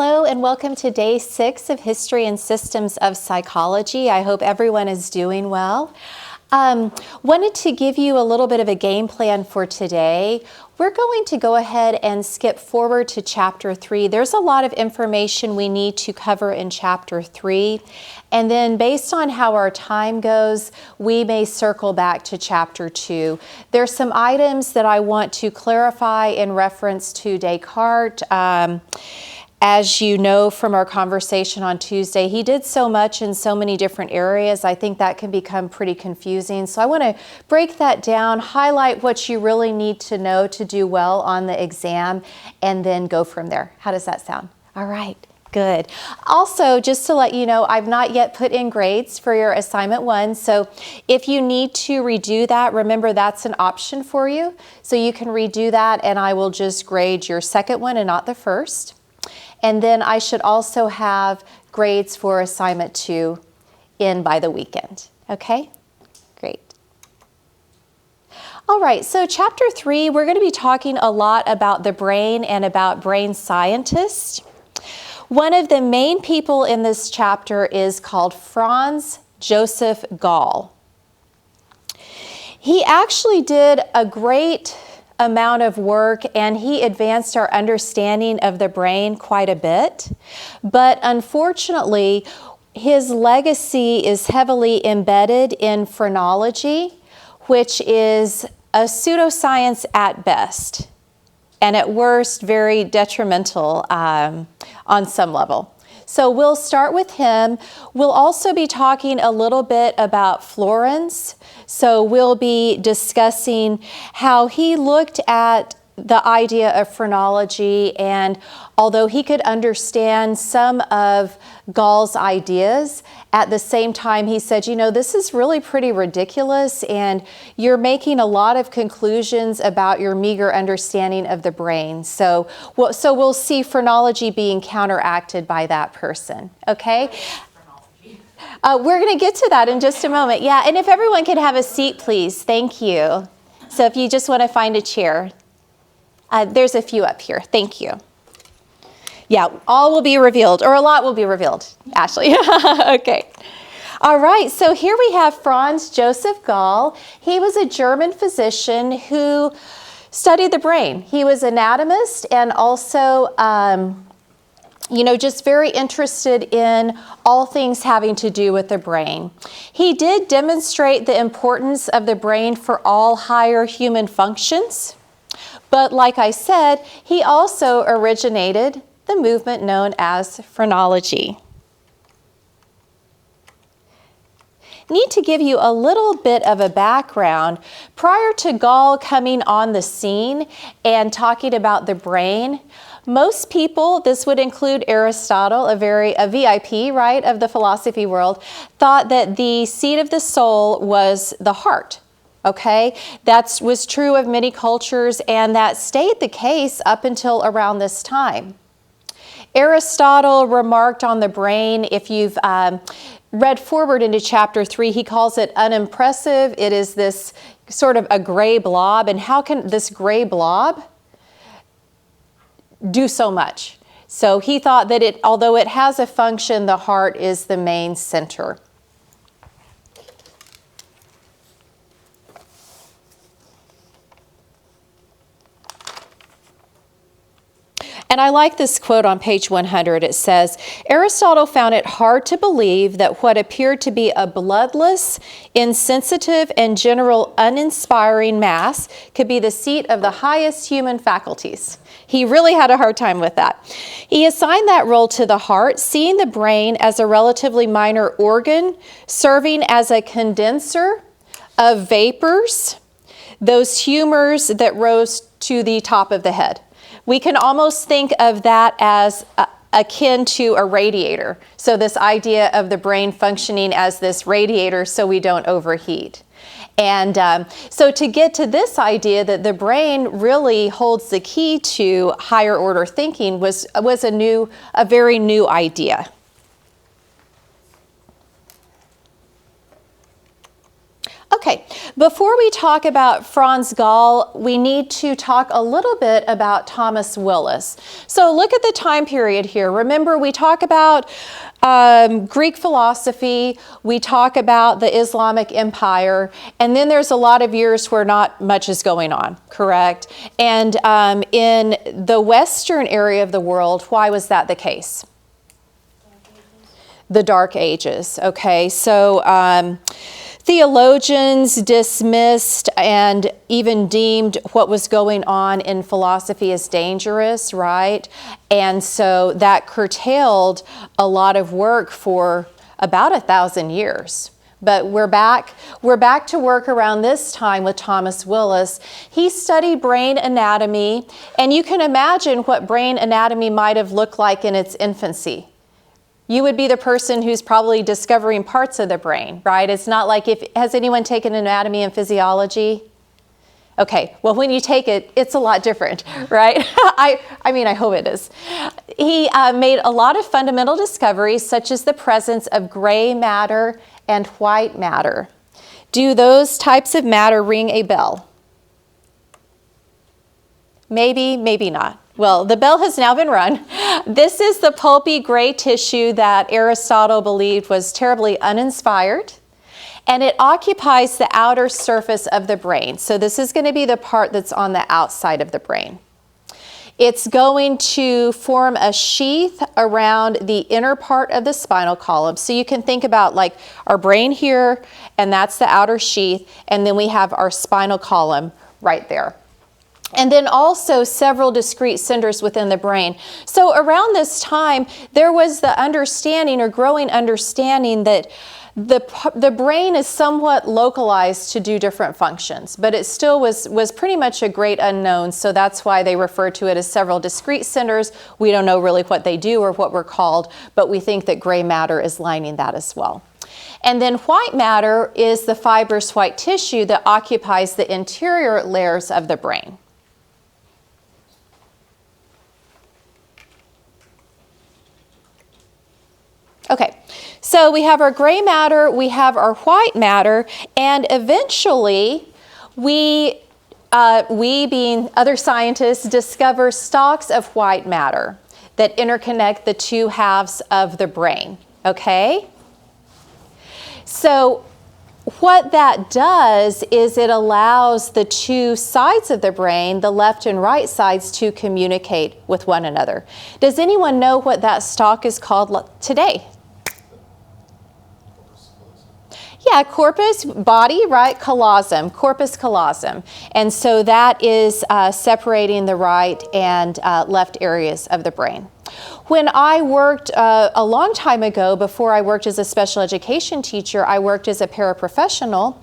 Hello and welcome to day 6 of History and Systems of Psychology. I hope everyone is doing well. Wanted to give you a little bit of a game plan for today. We're going to go ahead and skip forward to chapter 3. There's a lot of information we need to cover in chapter 3. And then based on how our time goes, we may circle back to chapter 2. There's some items that I want to clarify in reference to Descartes. As you know from our conversation on Tuesday, he did so much in so many different areas. I think that can become pretty confusing. So I want to break that down, highlight what you really need to know to do well on the exam, and then go from there. How does that sound? All right. Good. Also, just to let you know, I've not yet put in grades for your assignment 1. So if you need to redo that, remember that's an option for you. So you can redo that and I will just grade your second one and not the first. And then I should also have grades for assignment 2 in by the weekend. Okay? Great. All right, so chapter 3, we're going to be talking a lot about the brain and about brain scientists. One of the main people in this chapter is called Franz Joseph Gall. He actually did a great amount of work and he advanced our understanding of the brain quite a bit. But unfortunately, his legacy is heavily embedded in phrenology, which is a pseudoscience at best, and at worst, very detrimental on some level. So we'll start with him. We'll also be talking a little bit about Flourens. So we'll be discussing how he looked at the idea of phrenology, and although he could understand some of Gall's ideas, at the same time he said, you know, this is really pretty ridiculous and you're making a lot of conclusions about your meager understanding of the brain. So we'll see phrenology being counteracted by that person, okay? We're going to get to that in just a moment. Yeah, and if everyone could have a seat, please. Thank you. So if you just want to find a chair. There's a few up here. Thank you. Yeah, all will be revealed, or a lot will be revealed, Ashley. Okay. All right, so here we have Franz Joseph Gall. He was a German physician who studied the brain. He was an anatomist and also just very interested in all things having to do with the brain. He did demonstrate the importance of the brain for all higher human functions. But like I said, he also originated the movement known as phrenology. Need to give you a little bit of a background. Prior to Gall coming on the scene and talking about the brain, most people, this would include Aristotle, a VIP, right, of the philosophy world, thought that the seat of the soul was the heart. Okay, that was true of many cultures, and that stayed the case up until around this time. Aristotle remarked on the brain, if you've read forward into chapter 3, he calls it unimpressive. It is this sort of a gray blob, and how can this gray blob do so much? So he thought that although it has a function, the heart is the main center. And I like this quote on page 100. It says, Aristotle found it hard to believe that what appeared to be a bloodless, insensitive, and general uninspiring mass could be the seat of the highest human faculties. He really had a hard time with that. He assigned that role to the heart, seeing the brain as a relatively minor organ, serving as a condenser of vapors, those humors that rose to the top of the head. We can almost think of that as akin to a radiator. So this idea of the brain functioning as this radiator so we don't overheat. And so to get to this idea that the brain really holds the key to higher order thinking was a very new idea. Okay, before we talk about Franz Gall, we need to talk a little bit about Thomas Willis. So look at the time period here. Remember, we talk about Greek philosophy, we talk about the Islamic Empire, and then there's a lot of years where not much is going on, correct? And in the Western area of the world, why was that the case? The Dark Ages, okay? So theologians dismissed and even deemed what was going on in philosophy as dangerous, right? And so that curtailed a lot of work for about 1,000 years. But we're back to work around this time with Thomas Willis. He studied brain anatomy, and you can imagine what brain anatomy might have looked like in its infancy. You would be the person who's probably discovering parts of the brain, right? It's not like has anyone taken anatomy and physiology? Okay, well, when you take it, it's a lot different, right? I mean, I hope it is. He made a lot of fundamental discoveries, such as the presence of gray matter and white matter. Do those types of matter ring a bell? Maybe, maybe not. Well, the bell has now been rung. This is the pulpy gray tissue that Aristotle believed was terribly uninspired, and it occupies the outer surface of the brain. So this is going to be the part that's on the outside of the brain. It's going to form a sheath around the inner part of the spinal column. So you can think about like our brain here, and that's the outer sheath, and then we have our spinal column right there. And then also several discrete centers within the brain. So around this time, there was the understanding or growing understanding that the brain is somewhat localized to do different functions, but it still was pretty much a great unknown. So that's why they refer to it as several discrete centers. We don't know really what they do or what we're called, but we think that gray matter is lining that as well. And then white matter is the fibrous white tissue that occupies the interior layers of the brain. Okay, so we have our gray matter, we have our white matter, and eventually we being other scientists, discover stalks of white matter that interconnect the two halves of the brain, okay? So what that does is it allows the two sides of the brain, the left and right sides, to communicate with one another. Does anyone know what that stalk is called today? Yeah, corpus, body, right? Callosum, corpus callosum. And so that is separating the right and left areas of the brain. When I worked a long time ago, before I worked as a special education teacher, I worked as a paraprofessional,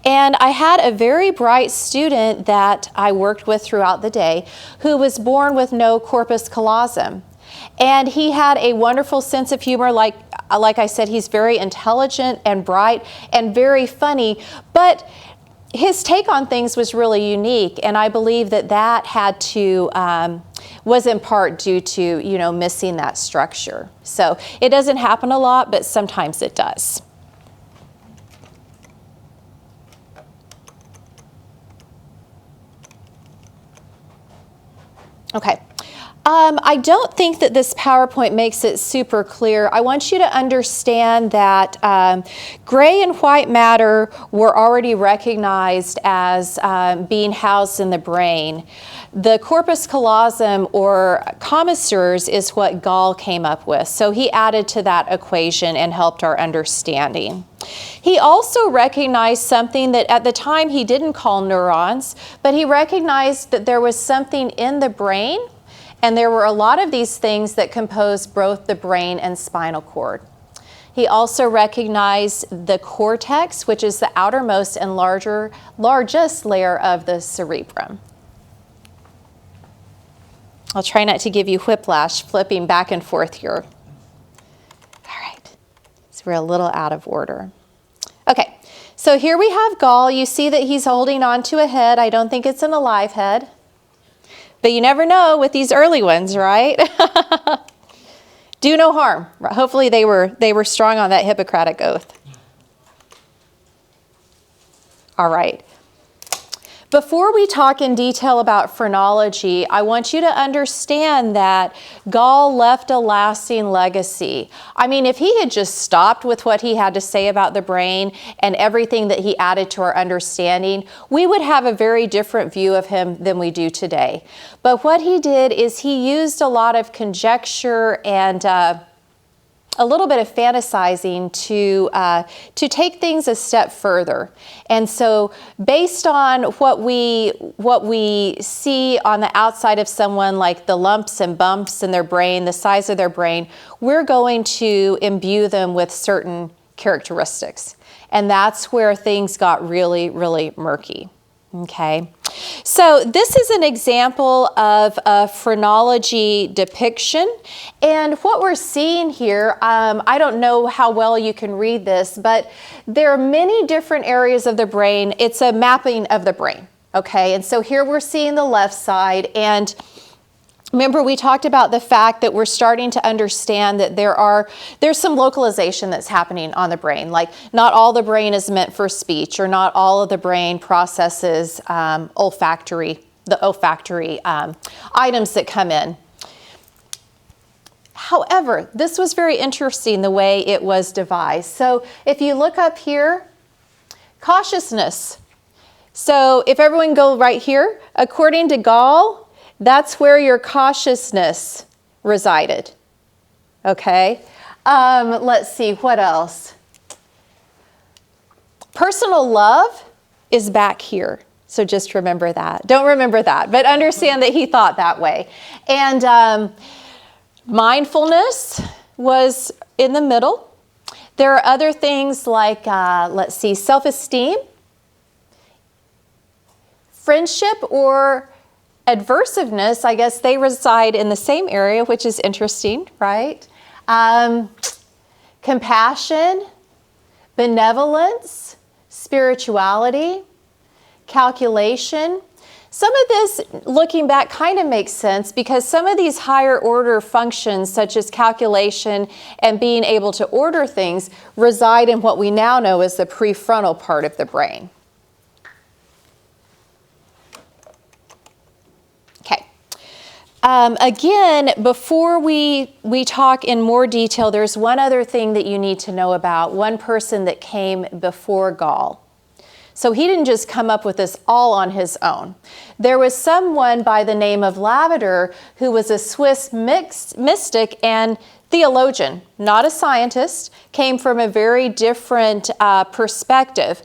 and I had a very bright student that I worked with throughout the day who was born with no corpus callosum. And he had a wonderful sense of humor. Like I said, he's very intelligent and bright and very funny, but his take on things was really unique, and I believe that had to was in part due to missing that structure. So it doesn't happen a lot, but sometimes it does. Okay. I don't think that this PowerPoint makes it super clear. I want you to understand that gray and white matter were already recognized as being housed in the brain. The corpus callosum, or commissures, is what Gall came up with. So he added to that equation and helped our understanding. He also recognized something that at the time he didn't call neurons, but he recognized that there was something in the brain, and there were a lot of these things that compose both the brain and spinal cord. He also recognized the cortex, which is the outermost and largest layer of the cerebrum. I'll try not to give you whiplash flipping back and forth here. All right, so we're a little out of order. Okay, so here we have Gall. You see that he's holding on to a head. I don't think it's an alive head. But you never know with these early ones, right? Do no harm. Hopefully they were strong on that Hippocratic oath. All right. Before we talk in detail about phrenology, I want you to understand that Gall left a lasting legacy. I mean, if he had just stopped with what he had to say about the brain and everything that he added to our understanding, we would have a very different view of him than we do today. But what he did is he used a lot of conjecture and a little bit of fantasizing to take things a step further. And so based on what we see on the outside of someone, like the lumps and bumps in their brain, the size of their brain, we're going to imbue them with certain characteristics. And that's where things got really, really murky. Okay, so this is an example of a phrenology depiction, and what we're seeing here, I don't know how well you can read this, but there are many different areas of the brain. It's a mapping of the brain, okay, and so here we're seeing the left side, and remember, we talked about the fact that we're starting to understand that there's some localization that's happening on the brain. Like, not all the brain is meant for speech, or not all of the brain processes olfactory items that come in. However, this was very interesting the way it was devised. So if you look up here, cautiousness. So if everyone go right here, according to Gall, that's where your cautiousness resided, okay? Let's see, what else? Personal love is back here, so just remember that. Don't remember that, but understand that he thought that way. And mindfulness was in the middle. There are other things like, let's see, self-esteem, friendship, or adversiveness. I guess they reside in the same area, which is interesting, right? Compassion, benevolence, spirituality, calculation. Some of this, looking back, kind of makes sense because some of these higher order functions, such as calculation and being able to order things, reside in what we now know as the prefrontal part of the brain. Again, before we talk in more detail, there's one other thing that you need to know about one person that came before Gall. So he didn't just come up with this all on his own. There was someone by the name of Lavater who was a Swiss mystic and theologian, not a scientist, came from a very different perspective.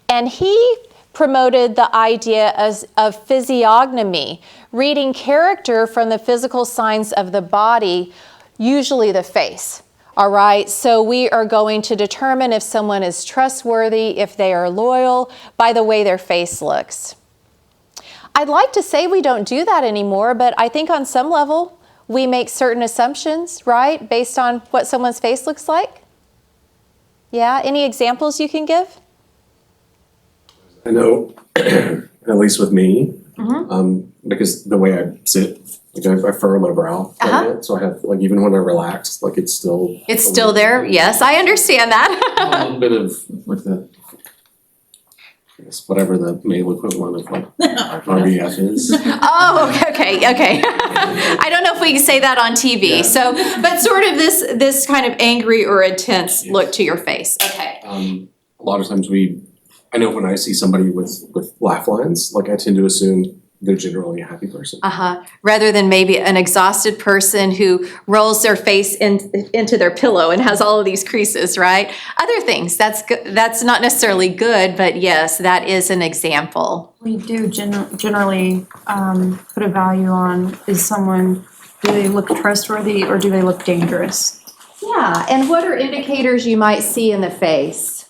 And he promoted the idea of physiognomy, reading character from the physical signs of the body, usually the face. All right, so we are going to determine if someone is trustworthy, if they are loyal, by the way their face looks. I'd like to say we don't do that anymore, but I think on some level we make certain assumptions, right, based on what someone's face looks like. Yeah, any examples you can give? I know, at least with me, because the way I sit, like I furrow my brow quite a bit, so I have, like, even when I relax, like it's still there. Yes, I understand that. a little bit of like the, I guess, whatever the male equivalent of like RBF is. Oh, okay. I don't know if we can say that on TV. Yeah. So, but sort of this kind of angry or intense look to your face. Okay. A lot of times I know when I see somebody with laugh lines, like I tend to assume they're generally a happy person. Rather than maybe an exhausted person who rolls their face into their pillow and has all of these creases, right? Other things, that's not necessarily good, but yes, that is an example. We do generally put a value on, do they look trustworthy or do they look dangerous? Yeah, and what are indicators you might see in the face?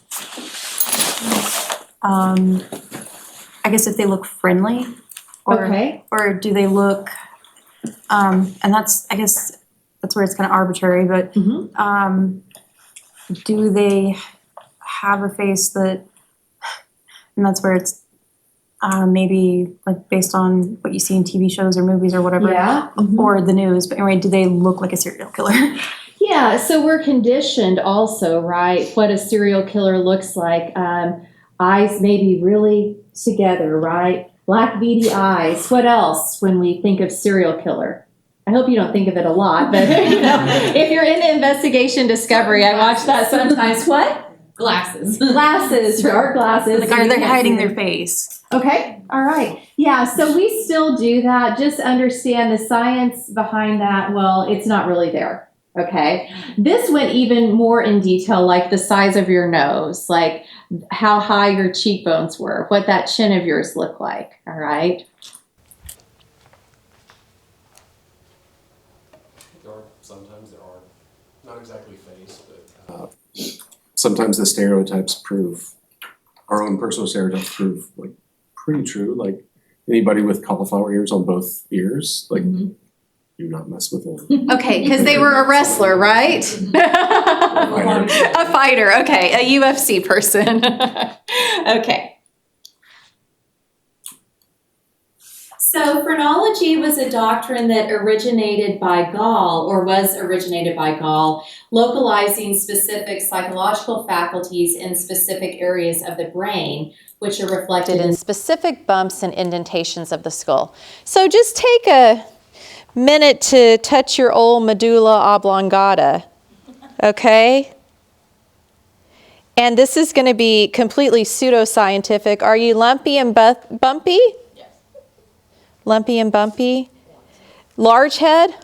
I guess if they look friendly, or do they look, and I guess that's where it's kind of arbitrary, but do they have a face that, and that's where it's maybe like based on what you see in TV shows or movies or whatever, or the news, but anyway, do they look like a serial killer? Yeah, so we're conditioned also, right, what a serial killer looks like. eyes maybe really together, right? Black beady eyes. What else when we think of serial killer? I hope you don't think of it a lot, but if you're into investigation discovery, I watch that sometimes. What? Glasses. Glasses, dark glasses. Like, are they hiding their face? Okay, all right. Yeah, so we still do that. Just understand the science behind that. Well, it's not really there. Okay. This went even more in detail, like the size of your nose, like how high your cheekbones were, what that chin of yours looked like. All right. Sometimes there are, not exactly face, but sometimes the stereotypes prove, our own personal stereotypes prove like pretty true. Like anybody with cauliflower ears on both ears, like do not mess with them. Okay, because they were a wrestler, right? A fighter, okay, a UFC person. Okay. So phrenology was a doctrine that originated by Gall, or was originated by Gall, localizing specific psychological faculties in specific areas of the brain, which are reflected in specific bumps and indentations of the skull. So just take a minute to touch your old medulla oblongata, okay? And this is going to be completely pseudoscientific. Are you lumpy and bumpy? Lumpy and bumpy. Large head?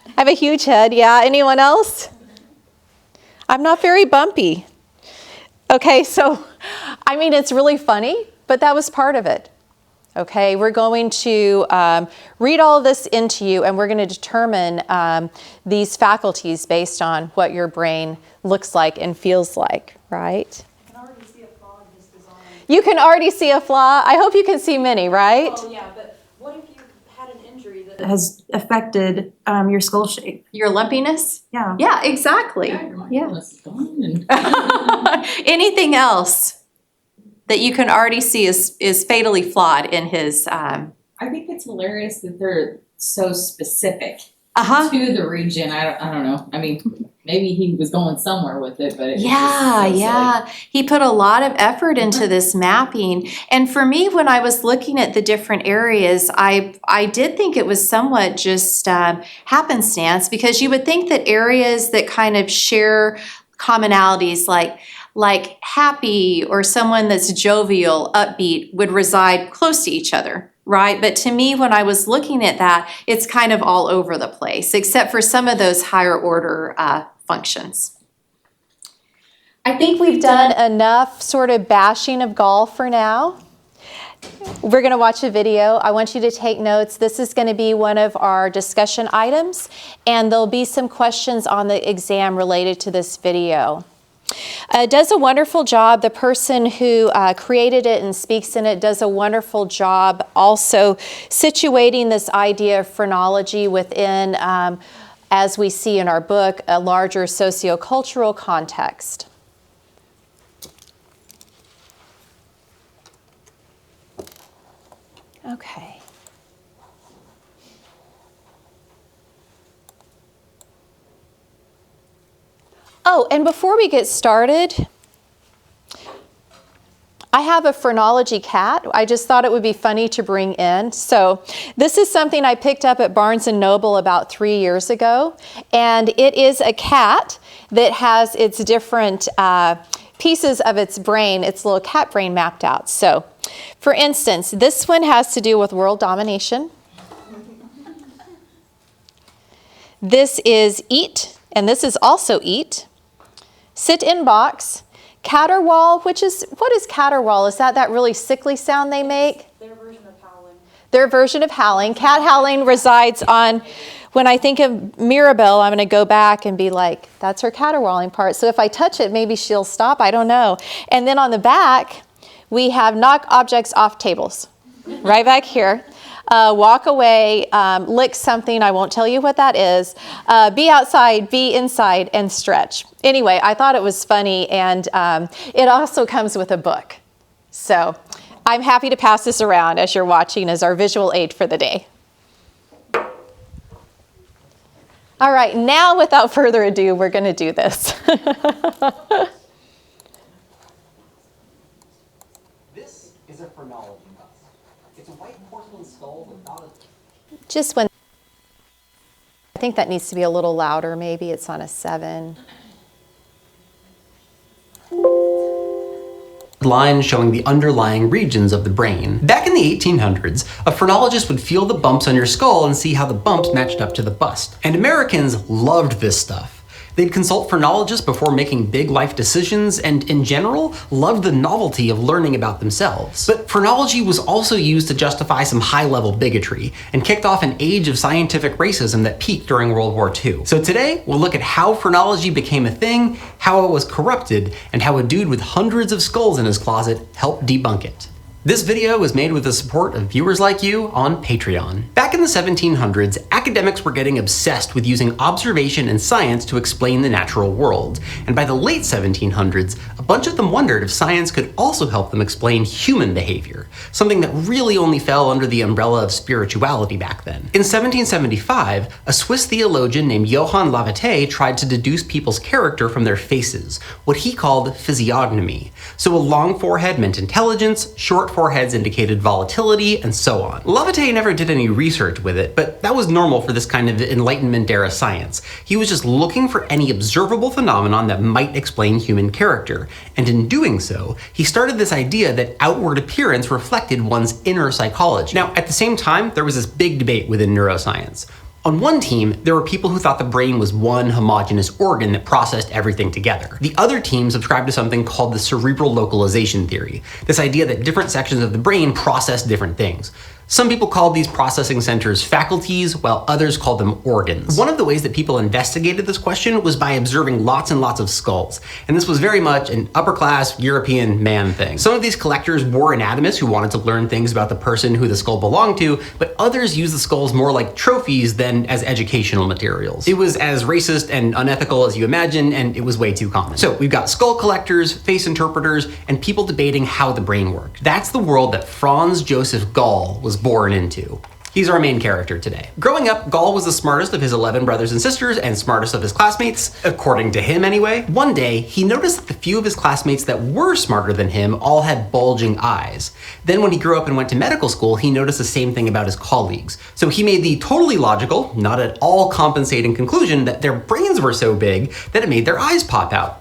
I have a huge head. Yeah, anyone else? I'm not very bumpy. Okay, so, I mean, it's really funny, but that was part of it. Okay, we're going to read all of this into you, and we're going to determine these faculties based on what your brain looks like and feels like, right? I can already see a flaw in his design. You can already see a flaw. I hope you can see many, right? Oh, yeah, but what if you had an injury that has affected your skull shape? Your lumpiness? Yeah. Yeah, exactly. Yeah. Is gone and Anything else that you can already see is fatally flawed in his I think it's hilarious that they're so specific uh-huh. to the region. I don't know. I mean, maybe he was going somewhere with it, but it was Yeah, just so yeah. He put a lot of effort into this mapping. And for me, when I was looking at the different areas, I did think it was somewhat just happenstance, because you would think that areas that kind of share commonalities like happy or someone that's jovial, upbeat would reside close to each other. Right? But to me, when I was looking at that, it's kind of all over the place, except for some of those higher order functions. I think we've done enough sort of bashing of Gall for now. We're going to watch a video. I want you to take notes. This is going to be one of our discussion items, and there'll be some questions on the exam related to this video. Does a wonderful job. The person who created it and speaks in it does a wonderful job also situating this idea of phrenology within, as we see in our book, a larger sociocultural context. Okay. Oh, and before we get started, I have a phrenology cat. I just thought it would be funny to bring in. So this is something I picked up at Barnes & Noble about 3 years ago. And it is a cat that has its different pieces of its brain, its little cat brain mapped out. So for instance, this one has to do with world domination. This is eat, and this is also eat. Sit in box. Caterwaul, what is caterwaul? Is that really sickly sound they make? Their version of howling. Their version of howling. Cat howling resides on, when I think of Mirabelle, I'm going to go back and be like, that's her caterwauling part. So if I touch it, maybe she'll stop. I don't know. And then on the back, we have knock objects off tables. Right back here. Walk away, lick something, I won't tell you what that is, be outside, be inside, and stretch. Anyway, I thought it was funny, and it also comes with a book. So I'm happy to pass this around as you're watching as our visual aid for the day. All right, now without further ado, we're going to do this. Just when, I think that needs to be a little louder, maybe it's on a 7. Line showing the underlying regions of the brain. Back in the 1800s, a phrenologist would feel the bumps on your skull and see how the bumps matched up to the bust. And Americans loved this stuff. They'd consult phrenologists before making big life decisions and, in general, loved the novelty of learning about themselves. But phrenology was also used to justify some high-level bigotry and kicked off an age of scientific racism that peaked during World War II. So today, we'll look at how phrenology became a thing, how it was corrupted, and how a dude with hundreds of skulls in his closet helped debunk it. This video was made with the support of viewers like you on Patreon. Back in the 1700s, academics were getting obsessed with using observation and science to explain the natural world. And by the late 1700s, a bunch of them wondered if science could also help them explain human behavior, something that really only fell under the umbrella of spirituality back then. In 1775, a Swiss theologian named Johann Lavater tried to deduce people's character from their faces, what he called physiognomy. So a long forehead meant intelligence, short foreheads indicated volatility, and so on. Lavater never did any research with it, but that was normal for this kind of Enlightenment-era science. He was just looking for any observable phenomenon that might explain human character, and in doing so, he started this idea that outward appearance reflected one's inner psychology. Now, at the same time, there was this big debate within neuroscience. On one team, there were people who thought the brain was one homogeneous organ that processed everything together. The other team subscribed to something called the cerebral localization theory, this idea that different sections of the brain process different things. Some people called these processing centers faculties, while others called them organs. One of the ways that people investigated this question was by observing lots and lots of skulls, and this was very much an upper-class European man thing. Some of these collectors were anatomists who wanted to learn things about the person who the skull belonged to, but others used the skulls more like trophies than as educational materials. It was as racist and unethical as you imagine, and it was way too common. So we've got skull collectors, face interpreters, and people debating how the brain worked. That's the world that Franz Joseph Gall was born into. He's our main character today. Growing up, Gall was the smartest of his 11 brothers and sisters and smartest of his classmates, according to him anyway. One day, he noticed that the few of his classmates that were smarter than him all had bulging eyes. Then when he grew up and went to medical school, he noticed the same thing about his colleagues. So he made the totally logical, not at all compensating conclusion that their brains were so big that it made their eyes pop out.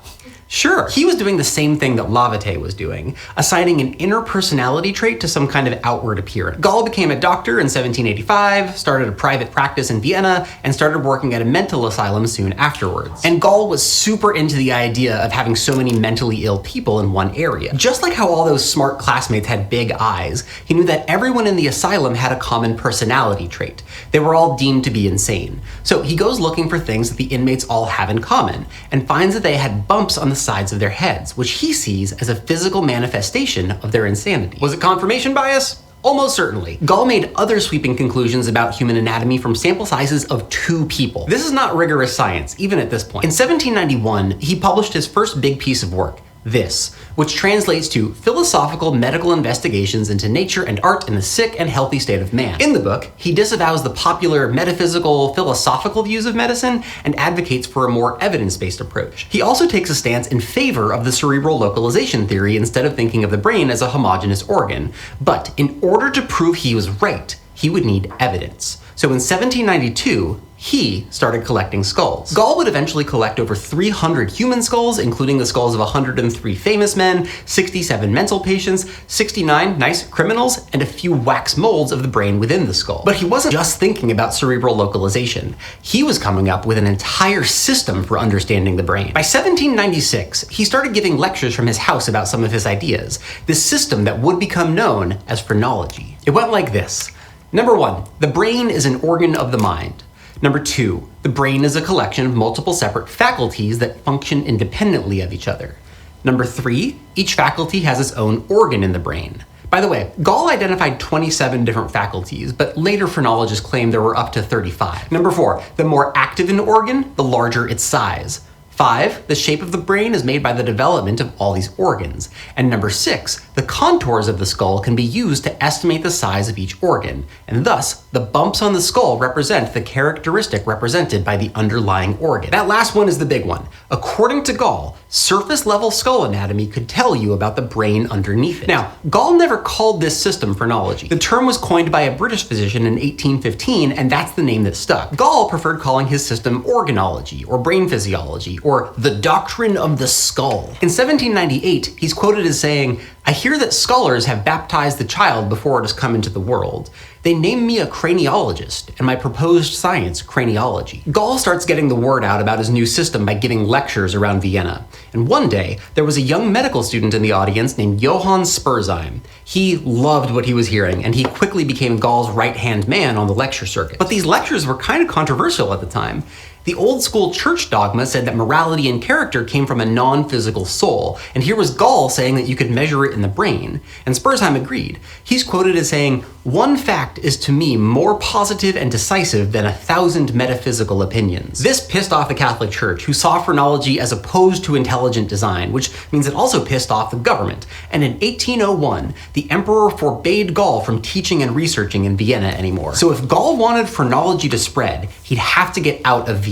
Sure, he was doing the same thing that Lavater was doing, assigning an inner personality trait to some kind of outward appearance. Gall became a doctor in 1785, started a private practice in Vienna, and started working at a mental asylum soon afterwards. And Gall was super into the idea of having so many mentally ill people in one area. Just like how all those smart classmates had big eyes, he knew that everyone in the asylum had a common personality trait. They were all deemed to be insane. So he goes looking for things that the inmates all have in common, and finds that they had bumps on the sides of their heads, which he sees as a physical manifestation of their insanity. Was it confirmation bias? Almost certainly. Gall made other sweeping conclusions about human anatomy from sample sizes of 2 people. This is not rigorous science, even at this point. In 1791, he published his first big piece of work, this, which translates to Philosophical Medical Investigations into Nature and Art in the Sick and Healthy State of Man. In the book, he disavows the popular metaphysical, philosophical views of medicine and advocates for a more evidence-based approach. He also takes a stance in favor of the cerebral localization theory instead of thinking of the brain as a homogeneous organ. But in order to prove he was right, he would need evidence. So in 1792, he started collecting skulls. Gall would eventually collect over 300 human skulls, including the skulls of 103 famous men, 67 mental patients, 69 nice criminals, and a few wax molds of the brain within the skull. But he wasn't just thinking about cerebral localization. He was coming up with an entire system for understanding the brain. By 1796, he started giving lectures from his house about some of his ideas, this system that would become known as phrenology. It went like this. Number 1, the brain is an organ of the mind. Number 2, the brain is a collection of multiple separate faculties that function independently of each other. Number 3, each faculty has its own organ in the brain. By the way, Gall identified 27 different faculties, but later phrenologists claimed there were up to 35. Number 4, the more active an organ, the larger its size. 5, the shape of the brain is made by the development of all these organs. And number 6, the contours of the skull can be used to estimate the size of each organ, and thus, the bumps on the skull represent the characteristic represented by the underlying organ. That last one is the big one. According to Gall, surface-level skull anatomy could tell you about the brain underneath it. Now, Gall never called this system phrenology. The term was coined by a British physician in 1815, and that's the name that stuck. Gall preferred calling his system organology, or brain physiology, or the doctrine of the skull. In 1798, he's quoted as saying, "I hear that scholars have baptized the child before it has come into the world. They name me a craniologist, and my proposed science, craniology." Gall starts getting the word out about his new system by giving lectures around Vienna. And one day, there was a young medical student in the audience named Johann Spurzheim. He loved what he was hearing, and he quickly became Gall's right-hand man on the lecture circuit. But these lectures were kind of controversial at the time. The old school church dogma said that morality and character came from a non-physical soul, and here was Gall saying that you could measure it in the brain, and Spurzheim agreed. He's quoted as saying, "One fact is to me more positive and decisive than 1,000 metaphysical opinions." This pissed off the Catholic Church, who saw phrenology as opposed to intelligent design, which means it also pissed off the government, and in 1801, the emperor forbade Gall from teaching and researching in Vienna anymore. So if Gall wanted phrenology to spread, he'd have to get out of Vienna.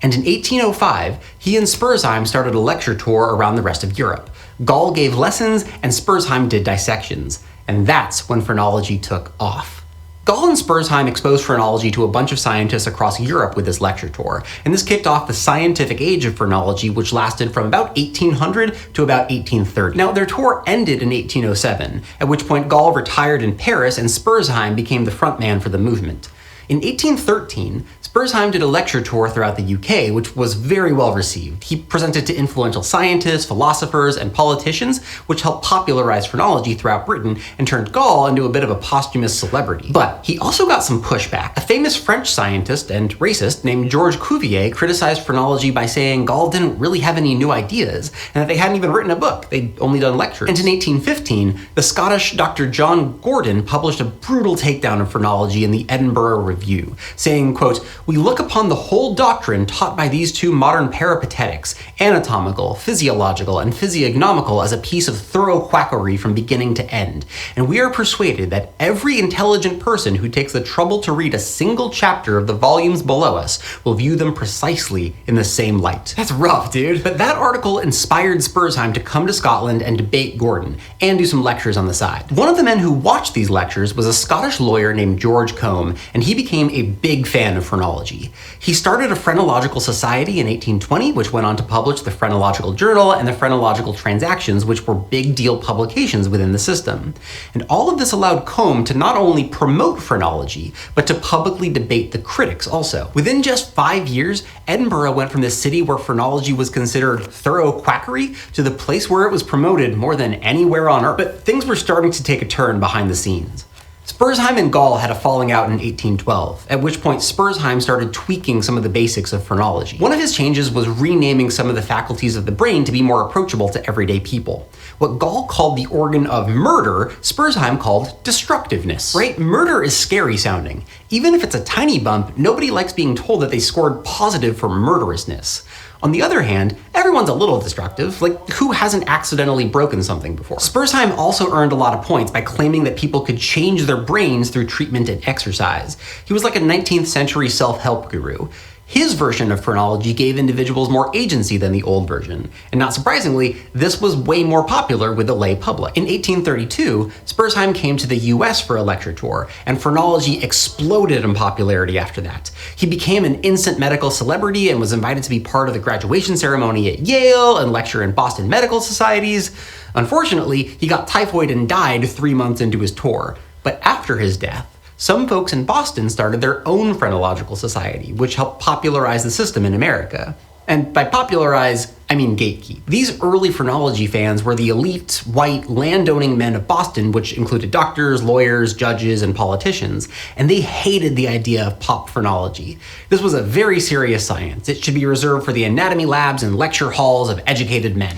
And in 1805, he and Spurzheim started a lecture tour around the rest of Europe. Gall gave lessons and Spurzheim did dissections. And that's when phrenology took off. Gall and Spurzheim exposed phrenology to a bunch of scientists across Europe with this lecture tour, and this kicked off the scientific age of phrenology, which lasted from about 1800 to about 1830. Now, their tour ended in 1807, at which point Gall retired in Paris and Spurzheim became the frontman for the movement. In 1813, Spurzheim did a lecture tour throughout the UK, which was very well received. He presented to influential scientists, philosophers, and politicians, which helped popularize phrenology throughout Britain and turned Gall into a bit of a posthumous celebrity. But he also got some pushback. A famous French scientist and racist named Georges Cuvier criticized phrenology by saying Gall didn't really have any new ideas, and that they hadn't even written a book, they'd only done lectures. And in 1815, the Scottish Dr. John Gordon published a brutal takedown of phrenology in the Edinburgh Review, saying, quote, "We look upon the whole doctrine taught by these two modern peripatetics, anatomical, physiological, and physiognomical, as a piece of thorough quackery from beginning to end, and we are persuaded that every intelligent person who takes the trouble to read a single chapter of the volumes below us will view them precisely in the same light." That's rough, dude. But that article inspired Spurzheim to come to Scotland and debate Gordon, and do some lectures on the side. One of the men who watched these lectures was a Scottish lawyer named George Combe, and he became a big fan of phrenology. He started a phrenological society in 1820, which went on to publish the Phrenological Journal and the Phrenological Transactions, which were big deal publications within the system. And all of this allowed Combe to not only promote phrenology, but to publicly debate the critics also. Within just 5 years, Edinburgh went from this city where phrenology was considered thorough quackery to the place where it was promoted more than anywhere on earth. But things were starting to take a turn behind the scenes. Spurzheim and Gall had a falling out in 1812, at which point Spurzheim started tweaking some of the basics of phrenology. One of his changes was renaming some of the faculties of the brain to be more approachable to everyday people. What Gall called the organ of murder, Spurzheim called destructiveness. Right? Murder is scary sounding. Even if it's a tiny bump, nobody likes being told that they scored positive for murderousness. On the other hand, everyone's a little destructive. Like, who hasn't accidentally broken something before? Spurzheim also earned a lot of points by claiming that people could change their brains through treatment and exercise. He was like a 19th century self-help guru. His version of phrenology gave individuals more agency than the old version, and not surprisingly, this was way more popular with the lay public. In 1832, Spurzheim came to the US for a lecture tour, and phrenology exploded in popularity after that. He became an instant medical celebrity and was invited to be part of the graduation ceremony at Yale and lecture in Boston medical societies. Unfortunately, he got typhoid and died 3 months into his tour. But after his death, some folks in Boston started their own phrenological society, which helped popularize the system in America. And by popularize, gatekeep. These early phrenology fans were the elite, white, landowning men of Boston, which included doctors, lawyers, judges, and politicians, and they hated the idea of pop phrenology. This was a very serious science. It should be reserved for the anatomy labs and lecture halls of educated men.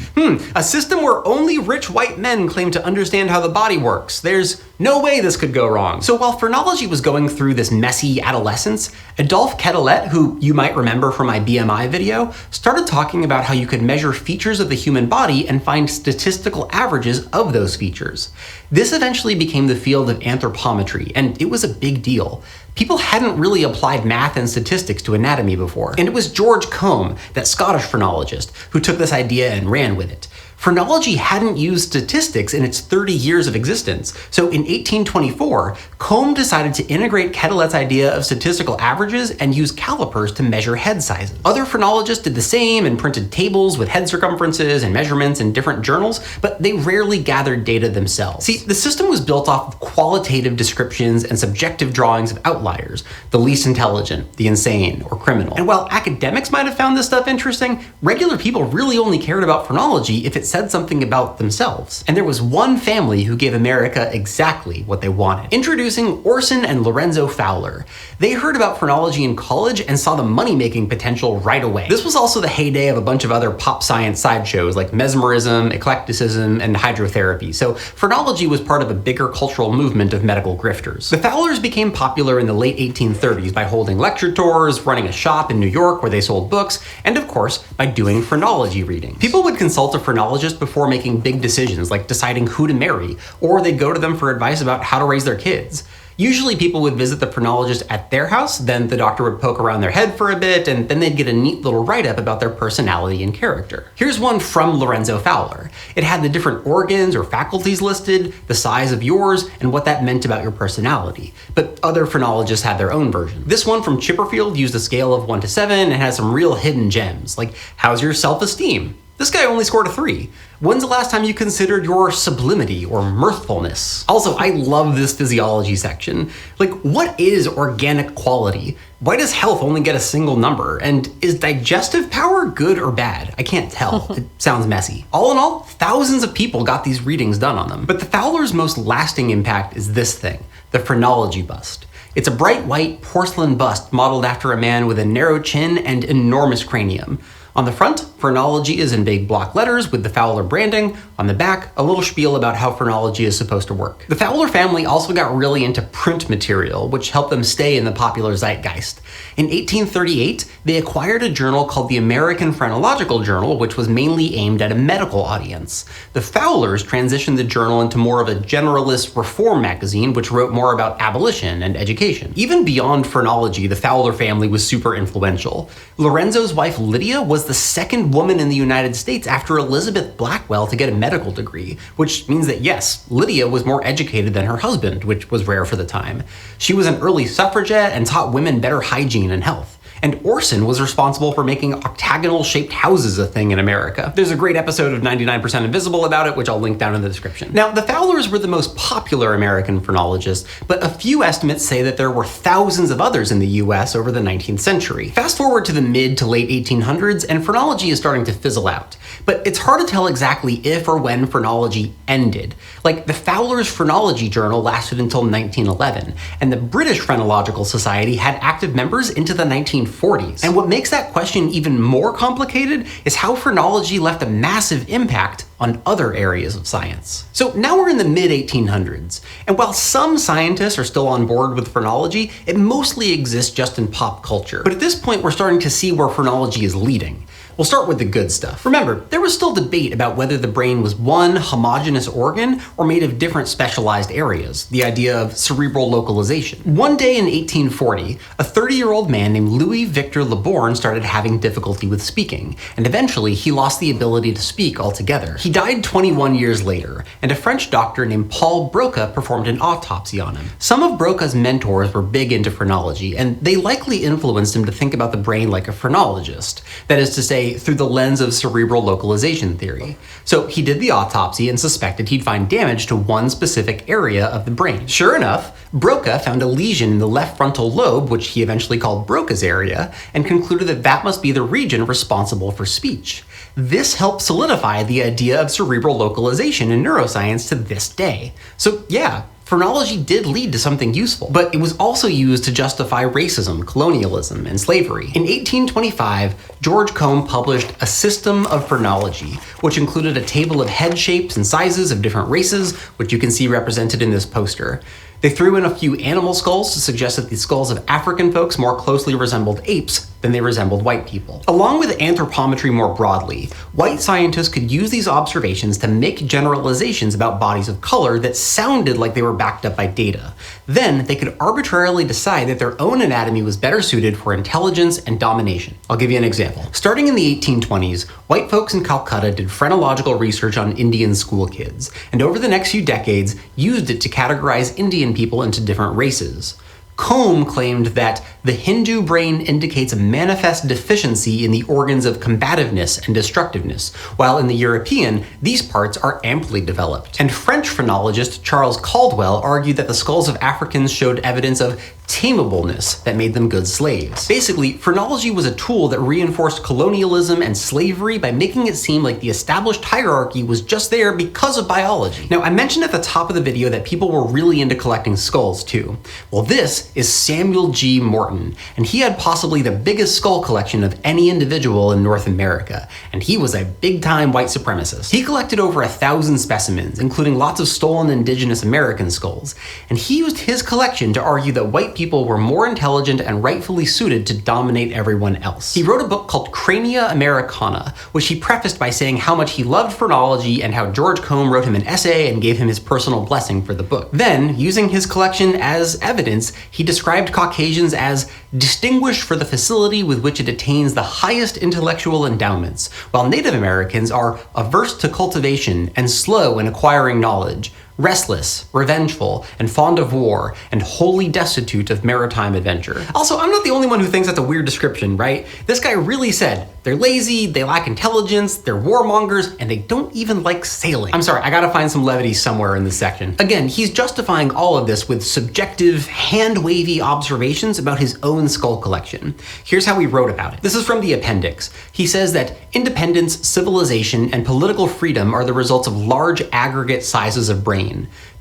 A system where only rich white men claim to understand how the body works. There's no way this could go wrong. So while phrenology was going through this messy adolescence, Adolphe Quetelet, who you might remember from my BMI video, started talking about how you could measure features of the human body and find statistical averages of those features. This eventually became the field of anthropometry, and it was a big deal. People hadn't really applied math and statistics to anatomy before, and it was George Combe, that Scottish phrenologist, who took this idea and ran with it. Phrenology hadn't used statistics in its 30 years of existence, so in 1824, Combe decided to integrate Quetelet's idea of statistical averages and use calipers to measure head sizes. Other phrenologists did the same and printed tables with head circumferences and measurements in different journals, but they rarely gathered data themselves. See, the system was built off of qualitative descriptions and subjective drawings of outliers, the least intelligent, the insane, or criminal. And while academics might have found this stuff interesting, regular people really only cared about phrenology if it said something about themselves. And there was one family who gave America exactly what they wanted. Introducing Orson and Lorenzo Fowler. They heard about phrenology in college and saw the money-making potential right away. This was also the heyday of a bunch of other pop science sideshows like mesmerism, eclecticism, and hydrotherapy, so phrenology was part of a bigger cultural movement of medical grifters. The Fowlers became popular in the late 1830s by holding lecture tours, running a shop in New York where they sold books, and of course, by doing phrenology readings. People would consult a phrenologist before making big decisions like deciding who to marry, or they'd go to them for advice about how to raise their kids. Usually people would visit the phrenologist at their house, then the doctor would poke around their head for a bit, and then they'd get a neat little write-up about their personality and character. Here's one from Lorenzo Fowler. It had the different organs or faculties listed, the size of yours, and what that meant about your personality. But other phrenologists had their own version. This one from Chipperfield used a scale of 1 to 7 and has some real hidden gems, like how's your self-esteem? This guy only scored a 3. When's the last time you considered your sublimity or mirthfulness? Also, I love this physiology section. Like, what is organic quality? Why does health only get a single number? And is digestive power good or bad? I can't tell. It sounds messy. All in all, thousands of people got these readings done on them. But the Fowlers' most lasting impact is this thing, the phrenology bust. It's a bright white porcelain bust modeled after a man with a narrow chin and enormous cranium. On the front, phrenology is in big block letters with the Fowler branding. On the back, a little spiel about how phrenology is supposed to work. The Fowler family also got really into print material, which helped them stay in the popular zeitgeist. In 1838, they acquired a journal called the American Phrenological Journal, which was mainly aimed at a medical audience. The Fowlers transitioned the journal into more of a generalist reform magazine, which wrote more about abolition and education. Even beyond phrenology, the Fowler family was super influential. Lorenzo's wife Lydia was the second woman in the United States after Elizabeth Blackwell to get a medical degree, which means that yes, Lydia was more educated than her husband, which was rare for the time. She was an early suffragette and taught women better hygiene and health. And Orson was responsible for making octagonal-shaped houses a thing in America. There's a great episode of 99% Invisible about it, which I'll link down in the description. Now, the Fowlers were the most popular American phrenologists, but a few estimates say that there were thousands of others in the US over the 19th century. Fast forward to the mid to late 1800s, and phrenology is starting to fizzle out. But it's hard to tell exactly if or when phrenology ended. Like, the Fowlers' Phrenology Journal lasted until 1911, and the British Phrenological Society had active members into the 1940s. And what makes that question even more complicated is how phrenology left a massive impact on other areas of science. So now we're in the mid-1800s, and while some scientists are still on board with phrenology, it mostly exists just in pop culture. But at this point, we're starting to see where phrenology is leading. We'll start with the good stuff. Remember, there was still debate about whether the brain was one homogeneous organ or made of different specialized areas, the idea of cerebral localization. One day in 1840, a 30-year-old man named Louis Victor Leborgne started having difficulty with speaking, and eventually he lost the ability to speak altogether. He died 21 years later, and a French doctor named Paul Broca performed an autopsy on him. Some of Broca's mentors were big into phrenology, and they likely influenced him to think about the brain like a phrenologist. That is to say, say, through the lens of cerebral localization theory. So he did the autopsy and suspected he'd find damage to one specific area of the brain. Sure enough, Broca found a lesion in the left frontal lobe, which he eventually called Broca's area, and concluded that that must be the region responsible for speech. This helped solidify the idea of cerebral localization in neuroscience to this day. So yeah, phrenology did lead to something useful, but it was also used to justify racism, colonialism, and slavery. In 1825, George Combe published A System of Phrenology, which included a table of head shapes and sizes of different races, which you can see represented in this poster. They threw in a few animal skulls to suggest that the skulls of African folks more closely resembled apes than they resembled white people. Along with anthropometry more broadly, white scientists could use these observations to make generalizations about bodies of color that sounded like they were backed up by data. Then they could arbitrarily decide that their own anatomy was better suited for intelligence and domination. I'll give you an example. Starting in the 1820s, white folks in Calcutta did phrenological research on Indian school kids, and over the next few decades used it to categorize Indian people into different races. Combe claimed that the Hindu brain indicates a manifest deficiency in the organs of combativeness and destructiveness, while in the European, these parts are amply developed. And French phrenologist Charles Caldwell argued that the skulls of Africans showed evidence of tameableness that made them good slaves. Basically, phrenology was a tool that reinforced colonialism and slavery by making it seem like the established hierarchy was just there because of biology. Now, I mentioned at the top of the video that people were really into collecting skulls too. Well, this is Samuel G. Morton, and he had possibly the biggest skull collection of any individual in North America, and he was a big-time white supremacist. He collected over 1,000 specimens, including lots of stolen indigenous American skulls, and he used his collection to argue that white people were more intelligent and rightfully suited to dominate everyone else. He wrote a book called Crania Americana, which he prefaced by saying how much he loved phrenology and how George Combe wrote him an essay and gave him his personal blessing for the book. Then, using his collection as evidence, he described Caucasians as distinguished for the facility with which it attains the highest intellectual endowments, while Native Americans are averse to cultivation and slow in acquiring knowledge, restless, revengeful, and fond of war, and wholly destitute of maritime adventure. Also, I'm not the only one who thinks that's a weird description, right? This guy really said, they're lazy, they lack intelligence, they're warmongers, and they don't even like sailing. I'm sorry, I gotta find some levity somewhere in this section. Again, he's justifying all of this with subjective, hand-wavy observations about his own skull collection. Here's how he wrote about it. This is from the appendix. He says that independence, civilization, and political freedom are the results of large aggregate sizes of brain.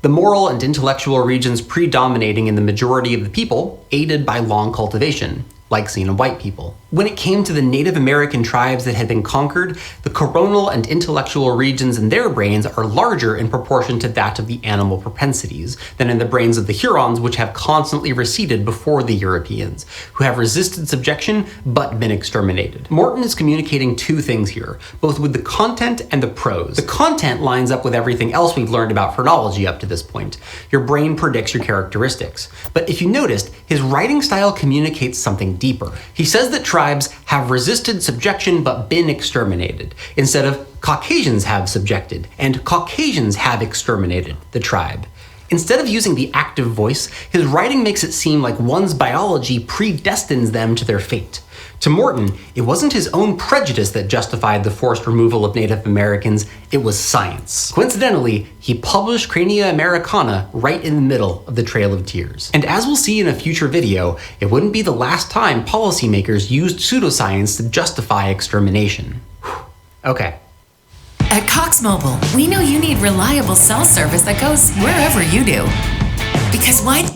The moral and intellectual regions predominating in the majority of the people, aided by long cultivation, like seen in white people. When it came to the Native American tribes that had been conquered, the coronal and intellectual regions in their brains are larger in proportion to that of the animal propensities than in the brains of the Hurons, which have constantly receded before the Europeans, who have resisted subjection but been exterminated. Morton is communicating two things here, both with the content and the prose. The content lines up with everything else we've learned about phrenology up to this point. Your brain predicts your characteristics. But if you noticed, his writing style communicates something deeper. He says that tribes have resisted subjection but been exterminated, instead of Caucasians have subjected and Caucasians have exterminated the tribe. Instead of using the active voice, his writing makes it seem like one's biology predestines them to their fate. To Morton, it wasn't his own prejudice that justified the forced removal of Native Americans, it was science. Coincidentally, he published Crania Americana right in the middle of the Trail of Tears. And as we'll see in a future video, it wouldn't be the last time policymakers used pseudoscience to justify extermination. Okay. At Cox Mobile, we know you need reliable cell service that goes wherever you do. Because why?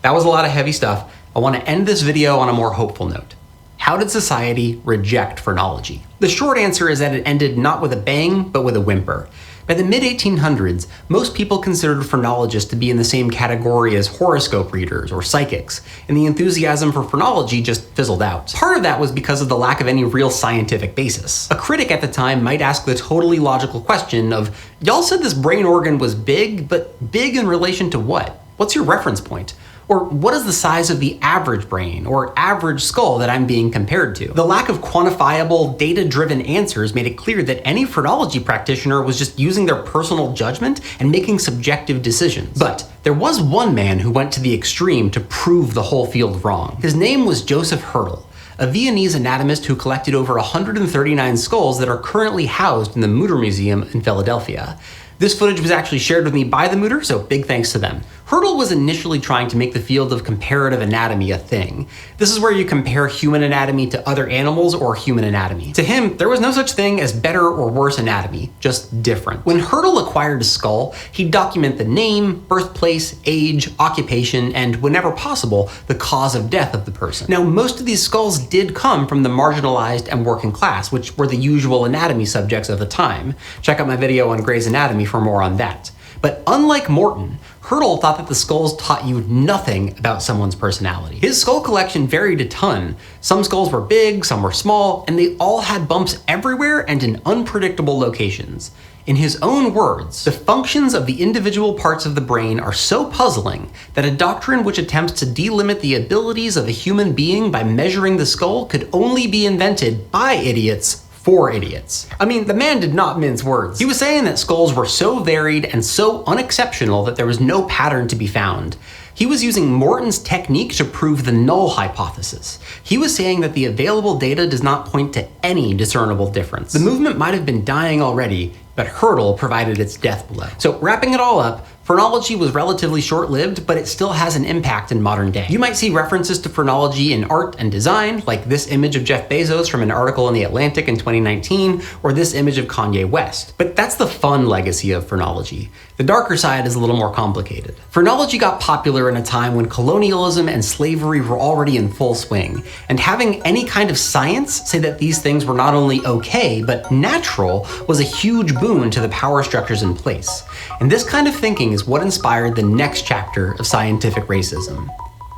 That was a lot of heavy stuff. I want to end this video on a more hopeful note. How did society reject phrenology? The short answer is that it ended not with a bang, but with a whimper. By the mid-1800s, most people considered phrenologists to be in the same category as horoscope readers or psychics, and the enthusiasm for phrenology just fizzled out. Part of that was because of the lack of any real scientific basis. A critic at the time might ask the totally logical question of, y'all said this brain organ was big, but big in relation to what? What's your reference point? Or what is the size of the average brain or average skull that I'm being compared to? The lack of quantifiable, data-driven answers made it clear that any phrenology practitioner was just using their personal judgment and making subjective decisions. But there was one man who went to the extreme to prove the whole field wrong. His name was Joseph Hyrtl, a Viennese anatomist who collected over 139 skulls that are currently housed in the Mutter Museum in Philadelphia. This footage was actually shared with me by the Mutter, so big thanks to them. Hurdle was initially trying to make the field of comparative anatomy a thing. This is where you compare human anatomy to other animals or human anatomy. To him, there was no such thing as better or worse anatomy, just different. When Hurdle acquired a skull, he'd document the name, birthplace, age, occupation, and whenever possible, the cause of death of the person. Now, most of these skulls did come from the marginalized and working class, which were the usual anatomy subjects of the time. Check out my video on Grey's Anatomy for more on that. But unlike Morton, Hurdle thought that the skulls taught you nothing about someone's personality. His skull collection varied a ton. Some skulls were big, some were small, and they all had bumps everywhere and in unpredictable locations. In his own words, the functions of the individual parts of the brain are so puzzling that a doctrine which attempts to delimit the abilities of a human being by measuring the skull could only be invented by idiots for idiots. I mean, the man did not mince words. He was saying that skulls were so varied and so unexceptional that there was no pattern to be found. He was using Morton's technique to prove the null hypothesis. He was saying that the available data does not point to any discernible difference. The movement might have been dying already, but Hurdle provided its death blow. So wrapping it all up, phrenology was relatively short-lived, but it still has an impact in modern day. You might see references to phrenology in art and design, like this image of Jeff Bezos from an article in The Atlantic in 2019, or this image of Kanye West. But that's the fun legacy of phrenology. The darker side is a little more complicated. Phrenology got popular in a time when colonialism and slavery were already in full swing, and having any kind of science say that these things were not only okay, but natural was a huge boon to the power structures in place. And this kind of thinking is what inspired the next chapter of scientific racism: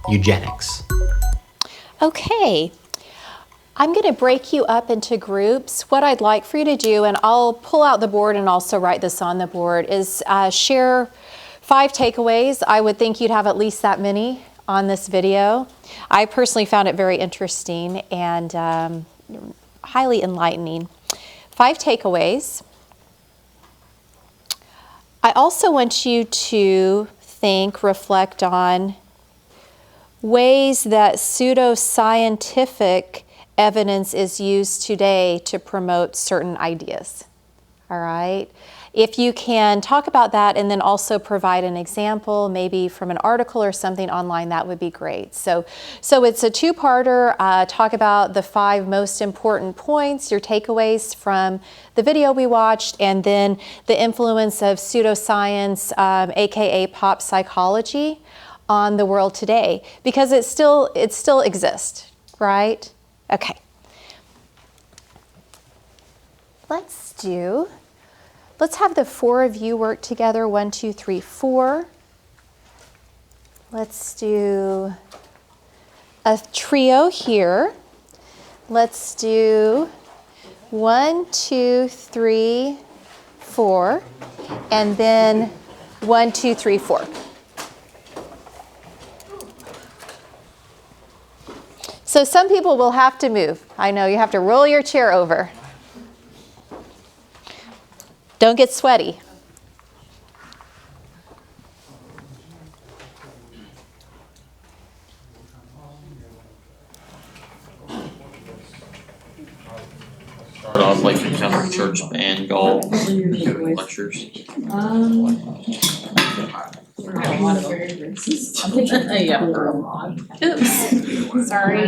eugenics. Okay, I'm going to break you up into groups. What I'd like for you to do, and I'll pull out the board and also write this on the board, is share 5 takeaways. I would think you'd have at least that many on this video. I personally found it very interesting and highly enlightening. 5 takeaways. I also want you to reflect on ways that pseudoscientific evidence is used today to promote certain ideas. All right? If you can talk about that and then also provide an example, maybe from an article or something online, that would be great. So it's a 2-parter. Talk about the 5 most important points, your takeaways from the video we watched, and then the influence of pseudoscience, aka pop psychology, on the world today, because it still exists, right? Okay. Let's have the 4 of you work together. 1, 2, 3, 4. Let's do a trio here. Let's do 1, 2, 3, 4, and then 1, 2, 3, 4. So some people will have to move. I know you have to roll your chair over. Don't get sweaty. Start off like the counter church band golf lectures. Yeah. Oops, sorry.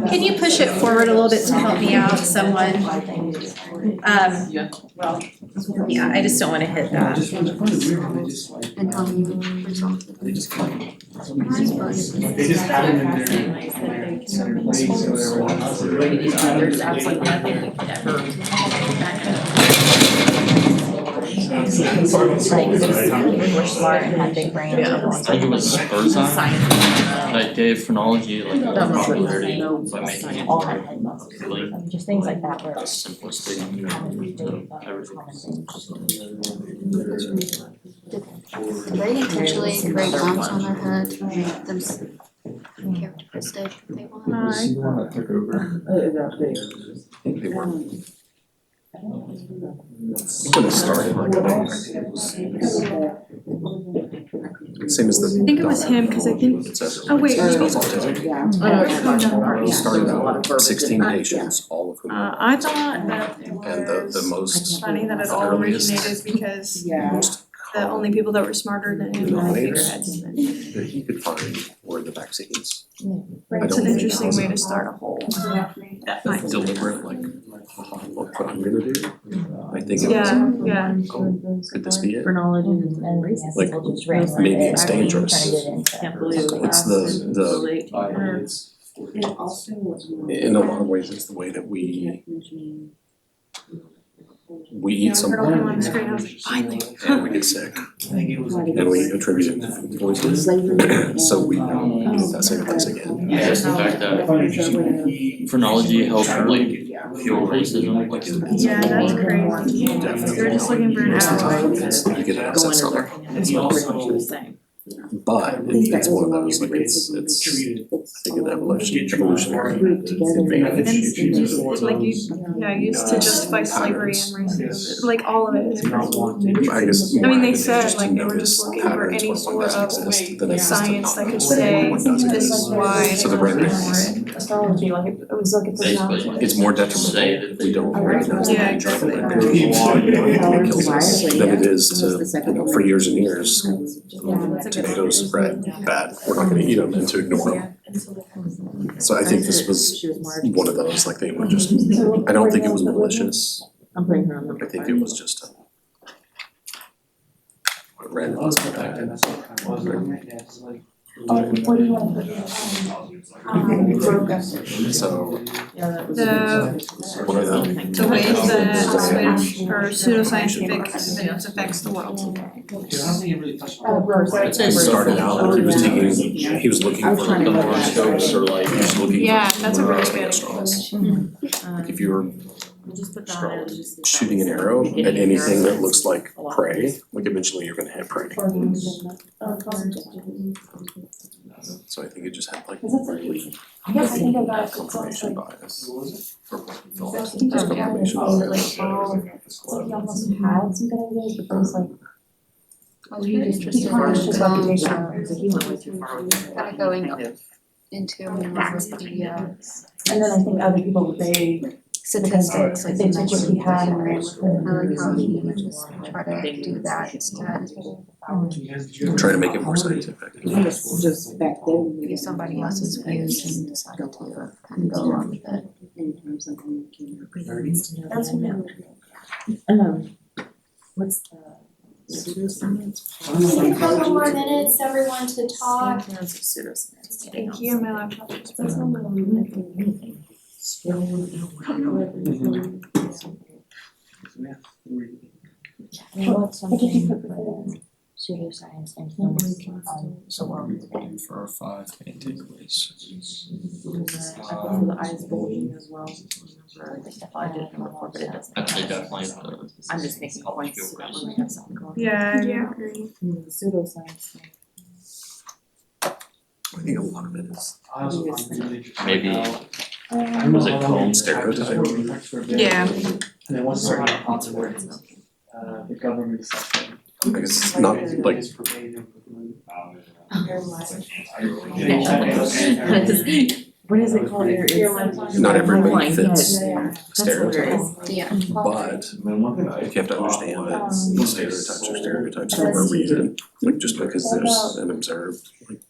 Can you push it forward a little bit to help me out, someone? Yeah, I just don't want to hit that. And how you resulted. They just kind of. There's absolutely nothing we could ever back up. We're smart and have big brains. I think it was Spurs on that gave phrenology like a popularity by making it more appealing. Just things like that where. Simplistic everything. Did they intentionally create bumps on their head to make them characteristic they want? The one that took over. When it started, like, same as the. I think it was him, cause I think, oh wait, maybe. It started out with 16 patients, all of whom. I thought that And the most. funny that it all earliest, originated because most the only people that were smarter than him were figureheads. that he could find were the vaccines. I It's don't an think interesting it was way to start a whole. That might be. deliberate, like, look what I'm gonna do. I think it was, Yeah, yeah. could this be it? Like, maybe it's dangerous. It's in a lot of ways, it's the way that we eat something Turtle came on the screen, I was like, finally. and we get sick. And we attribute it to food poisoning. So we eat that same place again. Yeah, just the fact that phrenology helped like fuel racism, like Yeah, that's crazy. They're just looking for an ally. You get access somewhere. But it's one of those, like, it's think of evolutionary advantage. And like used to justify slavery and racism, like all of it is crazy. I guess. I mean, they it's said just like to they were notice just looking patterns for any when one sort doesn't of exist, then it's just science that not could when say one does this is exist. why. So the brain Astrology, like it was like a personality. it's more detrimental if we don't recognize Yeah, that exactly. it kills us than it is to, for years and years, tomatoes, bread, bad, we're not gonna eat them and to ignore them. So I think this was one of those, like they were just, I don't think it was malicious. I think it was just a random tactic. So what are The ways that Swedish or pseudoscientific evidence affects the world. It started out, he was looking for the horoscopes or like, he was looking for. Yeah, that's a really good astrologers. Like if you're shooting an arrow at anything that looks like prey, like eventually you're gonna hit prey. So I think it just had like really confirmation bias. Or just confirmation bias. Kind of going into more of the And then I think other people, they statistics, like they took what he had and ran with it. I like how you just try to do that instead. Try to make it more scientific. Just back then. Use somebody else's views and decide to kind of go along with it. That's what's the pseudoscience? A couple more minutes, everyone, to talk. Thank you, my laptop. Pseudoscience and the world today. for our 5 main takeaways. The eyes bulging as well. I did it before, but it doesn't. I'd say definitely the. I'm just making points so that when we have something going. Yeah, yeah, agree. Pseudoscience thing. I think a lot of it is Maybe, was it called stereotype? Yeah. And then once you start getting onto words, the government section. I guess it's not like What is it called? not everybody Flying fits head. stereotype. Yeah. But you have to understand that stereotypes are stereotypes for a reason. Like just because there's an observed, like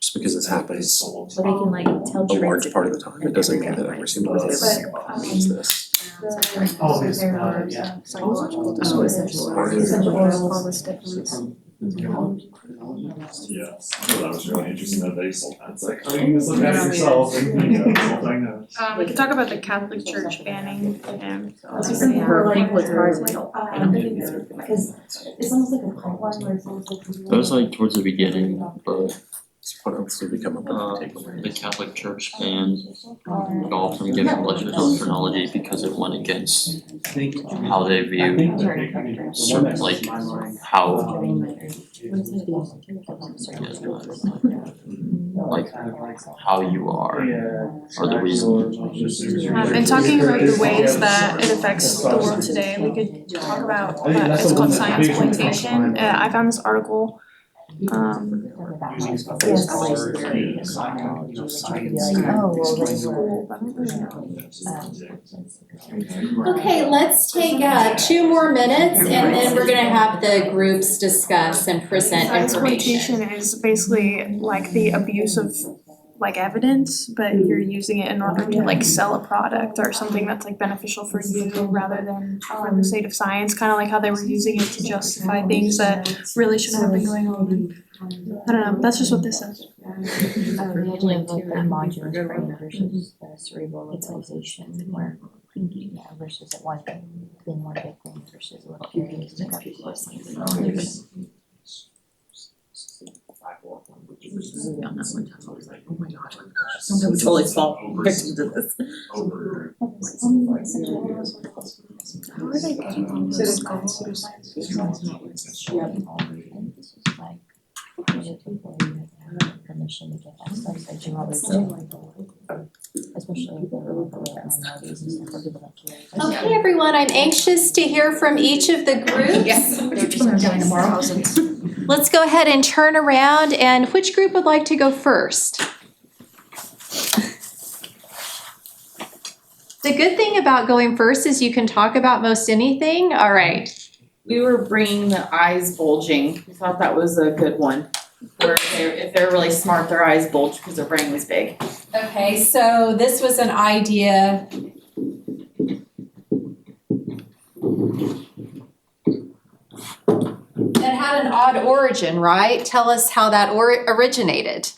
just because this happens Where they can like tell a large part of the time, it doesn't mean that every single day means this. Oh, it's, yeah. Psychological Oh, disorders. essential All this difference. Yeah, so that was really interesting that they sold that. It's like, oh, you just look at it yourself and you know, it's all I know. We could talk about the Catholic Church banning him. Because it's almost like a pipeline where it's almost like. that was like towards the beginning, but What else did we come up with to take away? The Catholic Church banned golf from giving blood to phrenology because it went against how they view certain, like, how, like, how you are, or the reason. And talking about the ways that it affects the world today, we could talk about, it's called science exploitation. I found this article. Okay, let's take 2 more minutes and then we're gonna have the groups discuss and present information. Exploitation is basically like the abuse of like evidence, but you're using it in order to like sell a product or something that's like beneficial for you rather than for the sake of science, kind of like how they were using it to justify things that really shouldn't have been going on. I don't know, that's just what this says. The idea of like the modular brain versus the cerebral localization, where versus it one being one big thing versus a little areas to cover On that one time, I was like, oh my gosh, sometimes we totally fall victim to this. How are they getting on those goals? Permission to get access, I do always do. Especially if they're minorities and stuff, or people that care. Okay, everyone, I'm anxious to hear from each of the groups. Let's go ahead and turn around, and which group would like to go first? The good thing about going first is you can talk about most anything. All right. We were bringing the eyes bulging. We thought that was a good one. Where if they're really smart, their eyes bulge because their brain was big. Okay, so this was an idea. That had an odd origin, right? Tell us how that originated.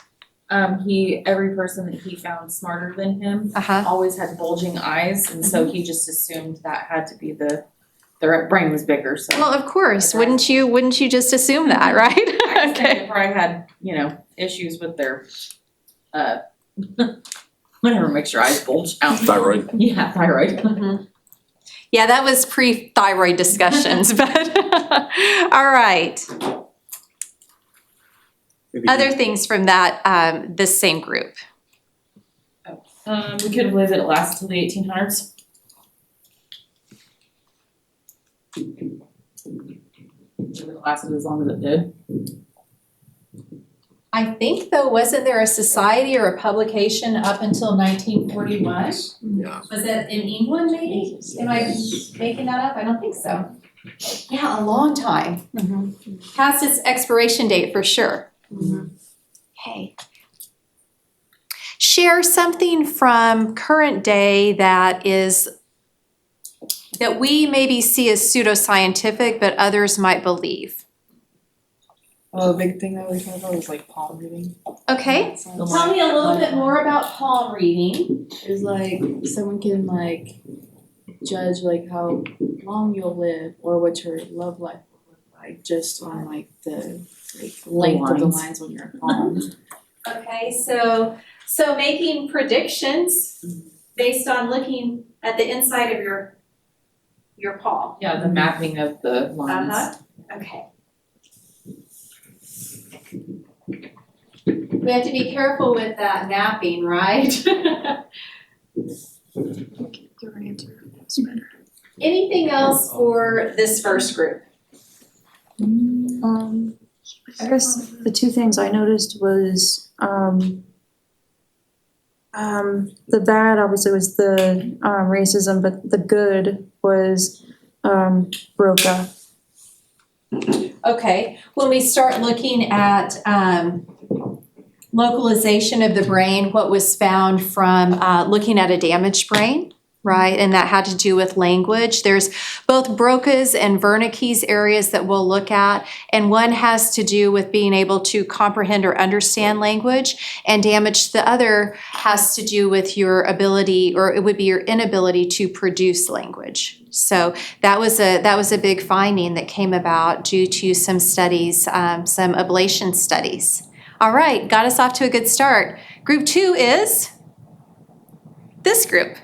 Every person that he found smarter than him always had bulging eyes, and so he just assumed that had to be their brain was bigger. So well, of course, wouldn't you just assume that, right? Okay. They probably had issues with their whatever makes your eyes bulge out. Thyroid. Yeah, thyroid. Mm-hmm. Yeah, that was pre-thyroid discussions, but all right. Other things from that this same group. We could believe that it lasted till the 1800s. It lasted as long as it did. I think though, wasn't there a society or a publication up until 1941? Yeah. Was it in England maybe? Am I making that up? I don't think so. Yeah, a long time. Past its expiration date for sure. Okay. Share something from current day that we maybe see as pseudoscientific, but others might believe. Oh, a big thing that we talked about was like palm reading. Okay, tell me a little bit more about palm reading. It's like someone can like judge like how long you'll live or what your love life will look like just on like the length of the lines on your palm. Okay, so making predictions based on looking at the inside of your palm. Yeah, the mapping of the lines. Okay. We have to be careful with that mapping, right? Your answer is better. Anything else for this first group? I guess the two things I noticed was the bad obviously was the racism, but the good was Broca. Okay, when we start looking at localization of the brain, what was found from looking at a damaged brain, right? And that had to do with language. There's both Broca's and Wernicke's areas that we'll look at, and one has to do with being able to comprehend or understand language, and damage the other has to do with your ability, or it would be your inability to produce language. So that was a big finding that came about due to some studies, some ablation studies All right, got us off to a good start. Group 2 is this group.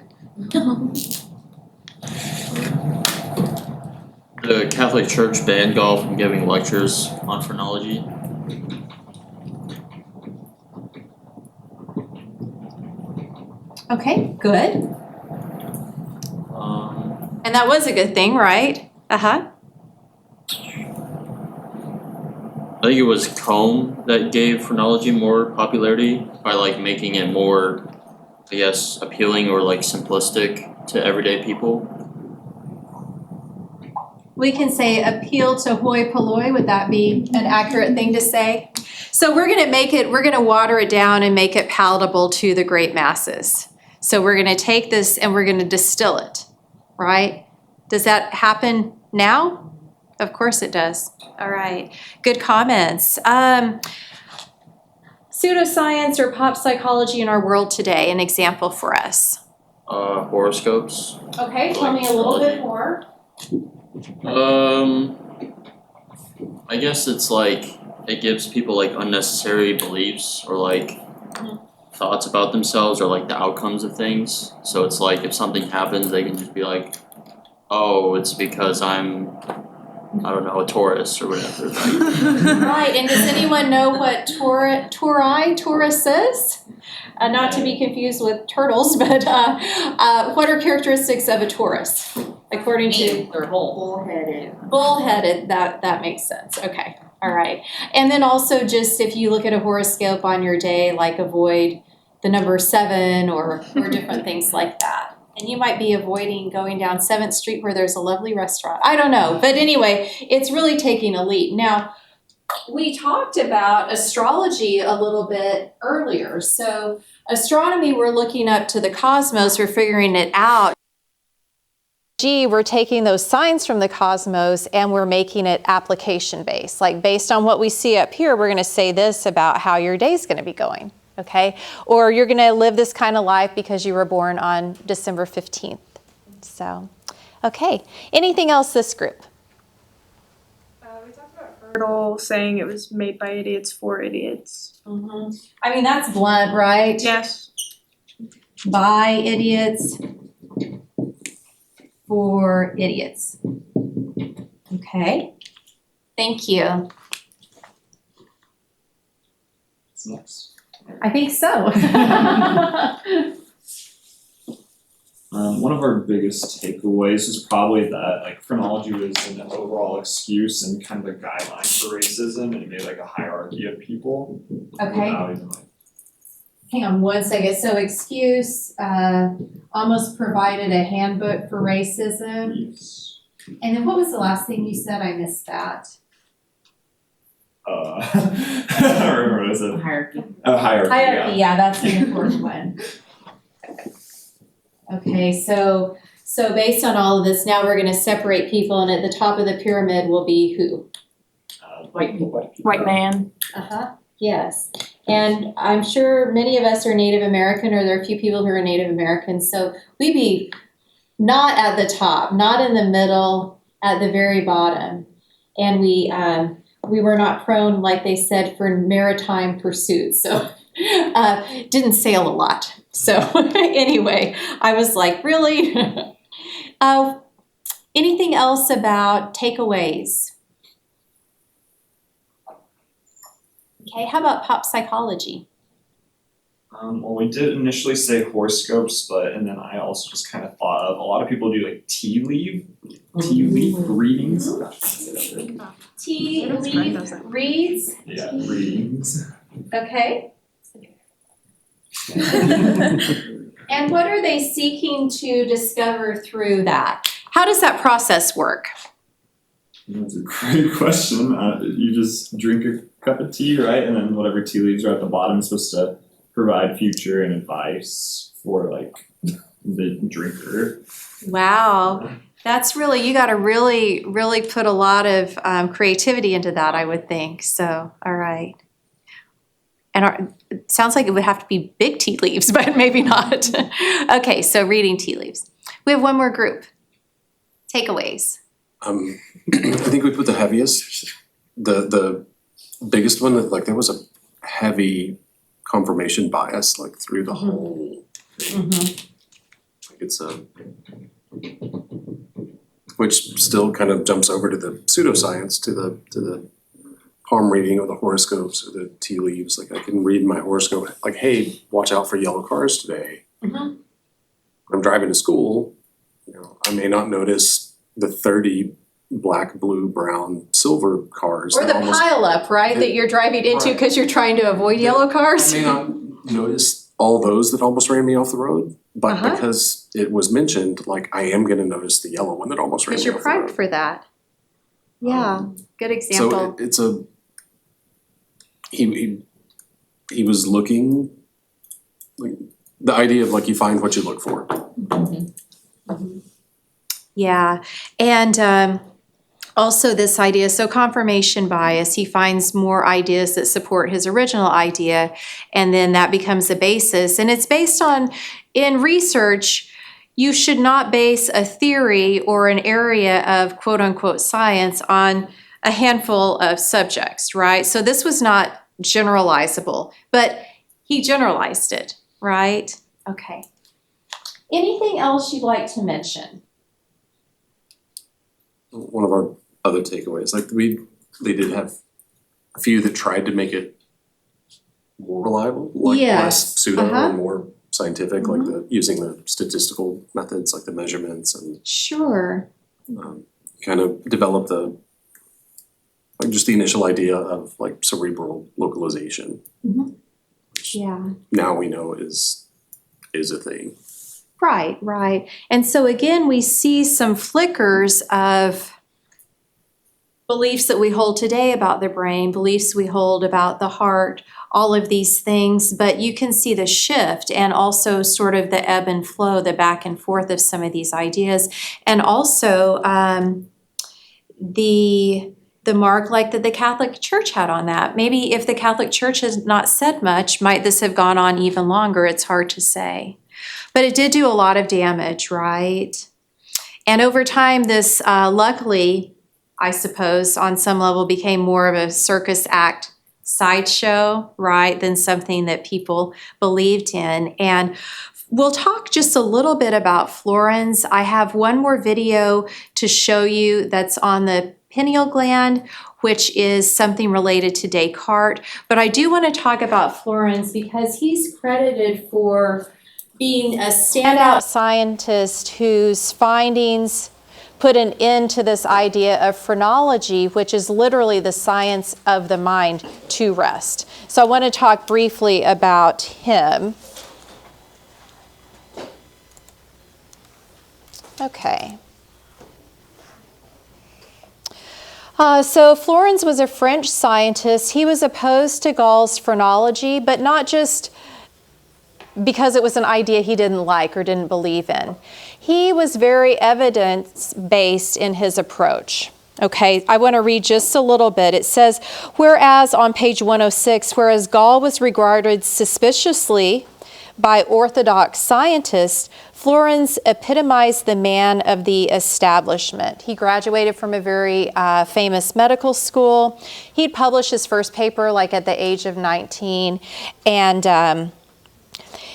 The Catholic Church banned golf from giving lectures on phrenology. Okay, good. And that was a good thing, right? Uh-huh. I think it was Combe that gave phrenology more popularity by like making it more, I guess, appealing or like simplistic to everyday people. We can say appeal to hoi polloi. Would that be an accurate thing to say? So we're gonna water it down and make it palatable to the great masses. So we're gonna take this and we're gonna distill it, right? Does that happen now? Of course it does. All right, good comments. Pseudoscience or pop psychology in our world today, an example for us. Horoscopes. Okay, tell me a little bit more. I guess it's like it gives people like unnecessary beliefs or like thoughts about themselves or like the outcomes of things. So it's like if something happens, they can just be like, oh, it's because I'm, I don't know, a Taurus or whatever. Right, and does anyone know what Taurus is? Not to be confused with turtles, but what are characteristics of a Taurus? According to They're bullheaded. Bullheaded, that makes sense. Okay, all right. And then also just if you look at a horoscope on your day, like avoid the number 7 or different things like that. And you might be avoiding going down 7th Street where there's a lovely restaurant. I don't know. But anyway, it's really taking a leap. Now, we talked about astrology a little bit earlier. So astronomy, we're looking up to the cosmos, we're figuring it out. We're taking those signs from the cosmos and we're making it application based. Like based on what we see up here, we're going to say this about how your day's going to be going. Okay, or you're going to live this kind of life because you were born on December 15th. So, okay. Anything else this group? We talked about Fertile saying it was made by idiots for idiots. Mm-hmm. I mean, that's blunt, right? Yes. By idiots for idiots. Okay. Thank you. Yes. I think so. One of our biggest takeaways is probably that like phrenology was an overall excuse and kind of a guideline for racism, and it made like a hierarchy of people. Okay. Without even like Hang on one second. So excuse almost provided a handbook for racism. yes. And then what was the last thing you said? I missed that. I don't remember what it said. Hierarchy. Hierarchy. Hierarchy, yeah, that's an important one. Okay, so based on all of this, now we're gonna separate people, and at the top of the pyramid will be who? White people. White man. Uh-huh, yes. And I'm sure many of us are Native American, or there are a few people who are Native American, so we'd be not at the top, not in the middle, at the very bottom. And we were not prone, like they said, for maritime pursuits, so didn't sail a lot. So anyway, I was like, really? Anything else about takeaways? Okay, how about pop psychology? Well, we did initially say horoscopes, and then I also just kind of thought of a lot of people do like tea leaf readings. Tea leaf reads? Yeah, readings. Okay. And what are they seeking to discover through that? How does that process work? That's a great question. You just drink a cup of tea, right? And then whatever tea leaves are at the bottom is supposed to provide future and advice for like the drinker. Wow. That's really, you got to really, really put a lot of creativity into that, I would think. So, all right. And it sounds like it would have to be big tea leaves, but maybe not. Okay, so reading tea leaves. We have one more group. Takeaways. I think we put the heaviest, the biggest one. Like there was a heavy confirmation bias like through the whole thing. Like it's which still kind of jumps over to the pseudoscience, to the palm reading of the horoscopes or the tea leaves. Like I can read my horoscope, like, hey, watch out for yellow cars today. When I'm driving to school, I may not notice the 30 black, blue, brown, silver cars. Or the pileup, right, that you're driving into because you're trying to avoid yellow cars. I may not notice all those that almost ran me off the road, but because it was mentioned, like I am going to notice the yellow one that almost ran me off the road. Because you're primed for that. Yeah, good example. So it's he was looking, like the idea of like you find what you look for. Yeah, and also this idea, so confirmation bias, he finds more ideas that support his original idea, and then that becomes the basis. And it's based on, in research, you should not base a theory or an area of quote unquote science on a handful of subjects, right? So this was not generalizable, but he generalized it, right? Okay. Anything else you'd like to mention? One of our other takeaways, like they did have a few that tried to make it more reliable, like less pseudo and more scientific, like using the statistical methods, like the measurements and kind of develop the like just the initial idea of like cerebral localization. Now we know is a thing. Right. And so again, we see some flickers of beliefs that we hold today about the brain, beliefs we hold about the heart, all of these things, but you can see the shift and also sort of the ebb and flow, the back and forth of some of these ideas. And also the mark like that the Catholic Church had on that. Maybe if the Catholic Church has not said much, might this have gone on even longer? It's hard to say. But it did do a lot of damage, right? And over time, this luckily, I suppose, on some level became more of a circus act sideshow, right, than something that people believed in. And we'll talk just a little bit about Flourens. I have one more video to show you that's on the pineal gland, which is something related to Descartes. But I do want to talk about Flourens because he's credited for being a standout scientist whose findings put an end to this idea of phrenology, which is literally the science of the mind, to rest. So I want to talk briefly about him. Okay. So Flourens was a French scientist. He was opposed to Gall's phrenology, but not just because it was an idea he didn't like or didn't believe in. He was very evidence-based in his approach. Okay, I want to read just a little bit. It says, whereas on page 106, whereas Gall was regarded suspiciously by orthodox scientists, Flourens epitomized the man of the establishment. He graduated from a very famous medical school. He'd published his first paper like at the age of 19, and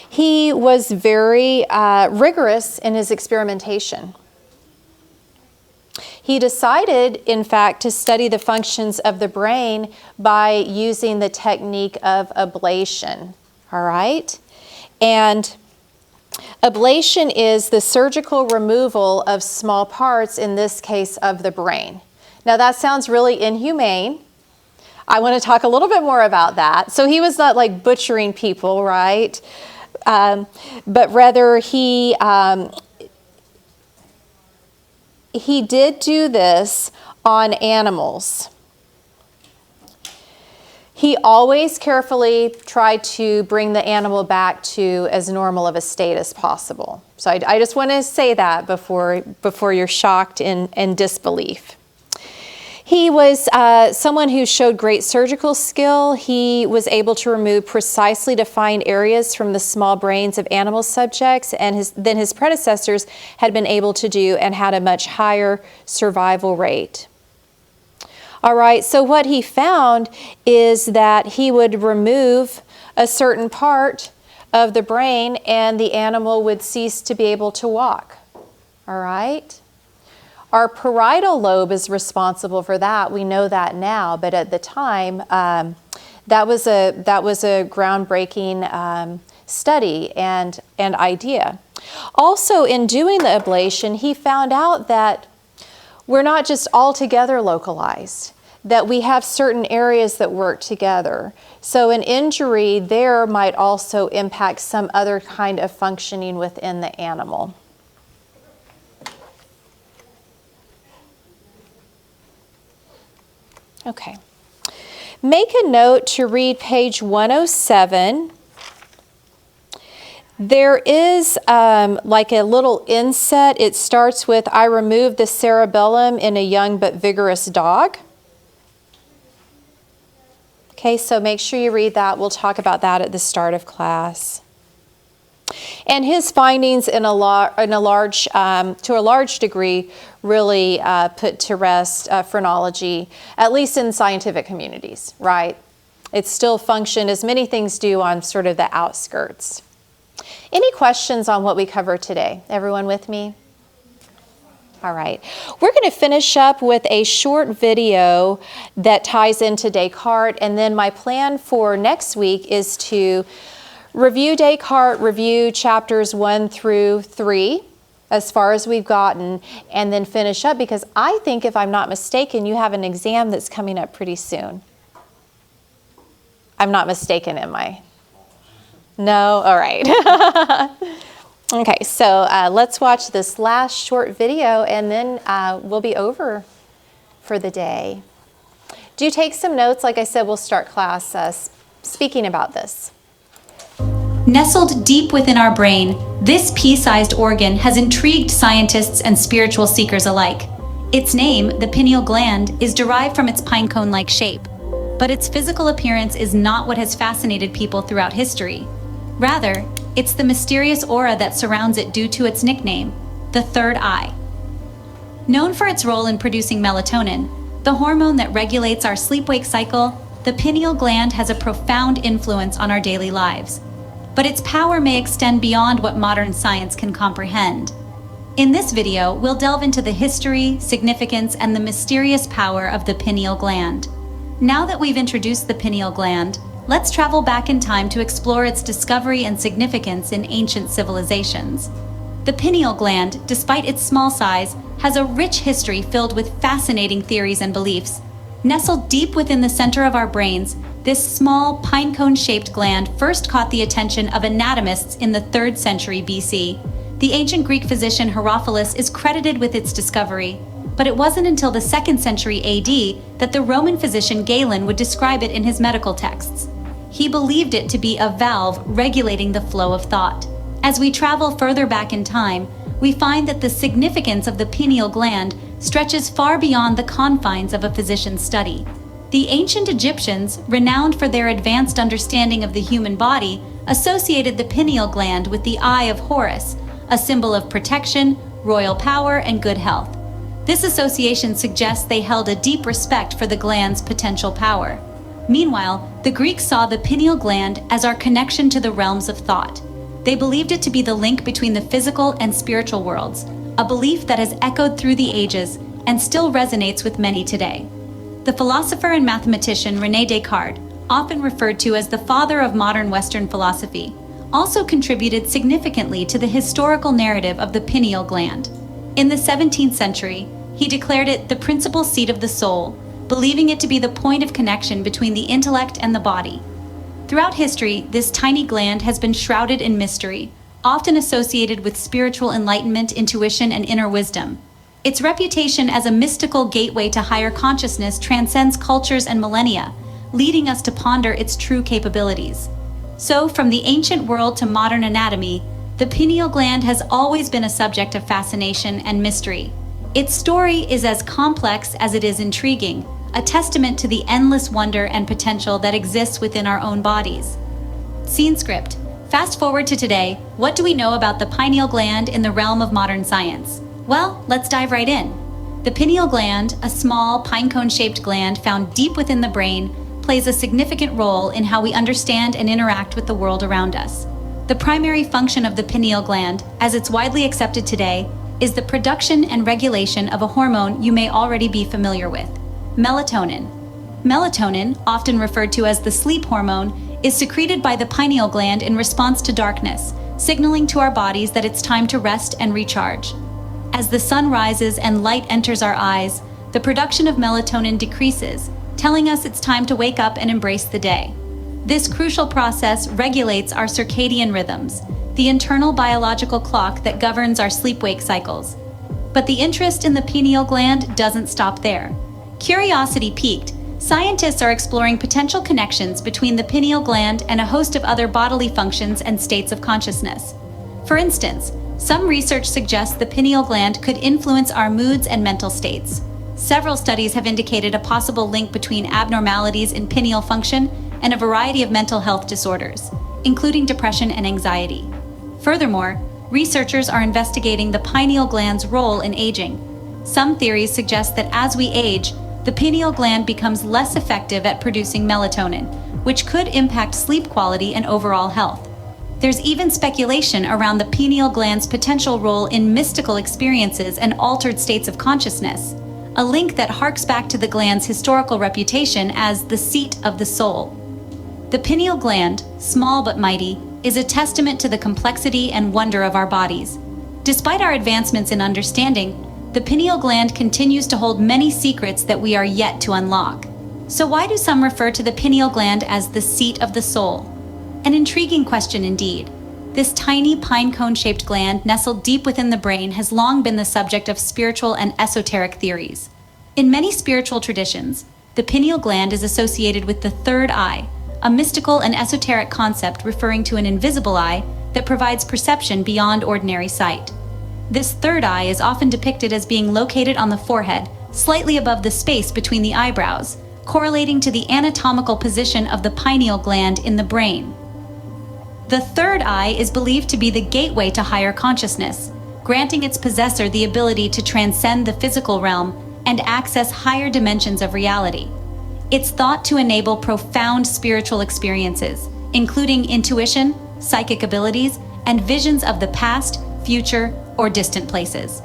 he was very rigorous in his experimentation. He decided, in fact, to study the functions of the brain by using the technique of ablation, all right? And ablation is the surgical removal of small parts, in this case of the brain. Now that sounds really inhumane. I want to talk a little bit more about that. So he was not like butchering people, right? But rather he did do this on animals. He always carefully tried to bring the animal back to as normal of a state as possible. So I just want to say that before you're shocked in disbelief. He was someone who showed great surgical skill. He was able to remove precisely defined areas from the small brains of animal subjects than his predecessors had been able to do, and had a much higher survival rate. All right, so what he found is that he would remove a certain part of the brain and the animal would cease to be able to walk. All right? Our parietal lobe is responsible for that. We know that now, but at the time, that was a groundbreaking study and idea. Also, in doing the ablation, he found out that we're not just altogether localized, that we have certain areas that work together. So an injury there might also impact some other kind of functioning within the animal. Okay. Make a note to read page 107. There is like a little inset. It starts with, I removed the cerebellum in a young but vigorous dog. Okay, so make sure you read that. We'll talk about that at the start of class. And his findings to a large degree really put to rest phrenology, at least in scientific communities, right? It still functioned, as many things do, on sort of the outskirts. Any questions on what we covered today? Everyone with me? All right. We're going to finish up with a short video that ties into Descartes, and then my plan for next week is to review Descartes, review chapters 1 through 3 as far as we've gotten, and then finish up, because I think, if I'm not mistaken, you have an exam that's coming up pretty soon. I'm not mistaken, am I? No? All right. Okay, so let's watch this last short video, and then we'll be over for the day. Do take some notes. Like I said, we'll start class speaking about this. Nestled deep within our brain, this pea-sized organ has intrigued scientists and spiritual seekers alike. Its name, the pineal gland, is derived from its pinecone-like shape, but its physical appearance is not what has fascinated people throughout history. Rather, it's the mysterious aura that surrounds it due to its nickname, the third eye. Known for its role in producing melatonin, the hormone that regulates our sleep-wake cycle, the pineal gland has a profound influence on our daily lives. But its power may extend beyond what modern science can comprehend. In this video, we'll delve into the history, significance, and the mysterious power of the pineal gland. Now that we've introduced the pineal gland, let's travel back in time to explore its discovery and significance in ancient civilizations. The pineal gland, despite its small size, has a rich history filled with fascinating theories and beliefs. Nestled deep within the center of our brains, this small, pinecone-shaped gland first caught the attention of anatomists in the 3rd century BC. The ancient Greek physician Herophilus is credited with its discovery, but it wasn't until the 2nd century AD that the Roman physician Galen would describe it in his medical texts. He believed it to be a valve regulating the flow of thought. As we travel further back in time, we find that the significance of the pineal gland stretches far beyond the confines of a physician's study. The ancient Egyptians, renowned for their advanced understanding of the human body, associated the pineal gland with the Eye of Horus, a symbol of protection, royal power, and good health. This association suggests they held a deep respect for the gland's potential power. Meanwhile, the Greeks saw the pineal gland as our connection to the realms of thought. They believed it to be the link between the physical and spiritual worlds, a belief that has echoed through the ages and still resonates with many today. The philosopher and mathematician René Descartes, often referred to as the father of modern Western philosophy, also contributed significantly to the historical narrative of the pineal gland. In the 17th century, he declared it the principal seat of the soul, believing it to be the point of connection between the intellect and the body. Throughout history, this tiny gland has been shrouded in mystery, often associated with spiritual enlightenment, intuition, and inner wisdom. Its reputation as a mystical gateway to higher consciousness transcends cultures and millennia, leading us to ponder its true capabilities. So, from the ancient world to modern anatomy, the pineal gland has always been a subject of fascination and mystery. Its story is as complex as it is intriguing, a testament to the endless wonder and potential that exists within our own bodies. Scene script. Fast forward to today, what do we know about the pineal gland in the realm of modern science? Well, let's dive right in. The pineal gland, a small pinecone-shaped gland found deep within the brain, plays a significant role in how we understand and interact with the world around us. The primary function of the pineal gland, as it's widely accepted today, is the production and regulation of a hormone you may already be familiar with, melatonin. Melatonin, often referred to as the sleep hormone, is secreted by the pineal gland in response to darkness, signaling to our bodies that it's time to rest and recharge. As the sun rises and light enters our eyes, the production of melatonin decreases, telling us it's time to wake up and embrace the day. This crucial process regulates our circadian rhythms, the internal biological clock that governs our sleep-wake cycles. But the interest in the pineal gland doesn't stop there. Curiosity piqued, scientists are exploring potential connections between the pineal gland and a host of other bodily functions and states of consciousness. For instance, some research suggests the pineal gland could influence our moods and mental states. Several studies have indicated a possible link between abnormalities in pineal function and a variety of mental health disorders, including depression and anxiety. Furthermore, researchers are investigating the pineal gland's role in aging. Some theories suggest that as we age, the pineal gland becomes less effective at producing melatonin, which could impact sleep quality and overall health. There's even speculation around the pineal gland's potential role in mystical experiences and altered states of consciousness, a link that harks back to the gland's historical reputation as the seat of the soul. The pineal gland, small but mighty, is a testament to the complexity and wonder of our bodies. Despite our advancements in understanding, the pineal gland continues to hold many secrets that we are yet to unlock. So why do some refer to the pineal gland as the seat of the soul? An intriguing question indeed. This tiny pine-cone-shaped gland nestled deep within the brain has long been the subject of spiritual and esoteric theories. In many spiritual traditions, the pineal gland is associated with the third eye, a mystical and esoteric concept referring to an invisible eye that provides perception beyond ordinary sight. This third eye is often depicted as being located on the forehead, slightly above the space between the eyebrows, correlating to the anatomical position of the pineal gland in the brain. The third eye is believed to be the gateway to higher consciousness, granting its possessor the ability to transcend the physical realm and access higher dimensions of reality. It's thought to enable profound spiritual experiences, including intuition, psychic abilities, and visions of the past, future, or distant places.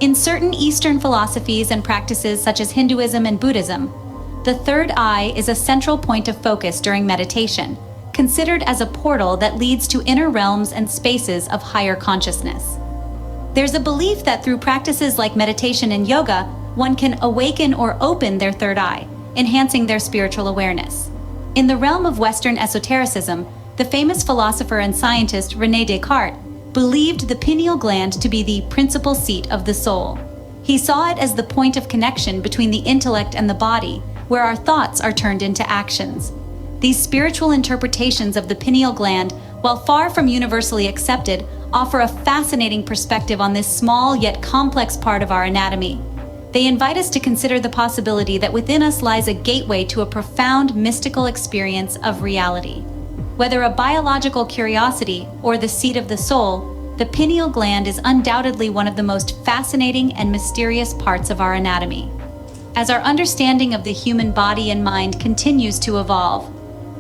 In certain Eastern philosophies and practices such as Hinduism and Buddhism, the third eye is a central point of focus during meditation, considered as a portal that leads to inner realms and spaces of higher consciousness. There's a belief that through practices like meditation and yoga, one can awaken or open their third eye, enhancing their spiritual awareness. In the realm of Western esotericism, the famous philosopher and scientist René Descartes believed the pineal gland to be the principal seat of the soul. He saw it as the point of connection between the intellect and the body, where our thoughts are turned into actions. These spiritual interpretations of the pineal gland, while far from universally accepted, offer a fascinating perspective on this small yet complex part of our anatomy. They invite us to consider the possibility that within us lies a gateway to a profound mystical experience of reality. Whether a biological curiosity or the seat of the soul, the pineal gland is undoubtedly one of the most fascinating and mysterious parts of our anatomy. As our understanding of the human body and mind continues to evolve,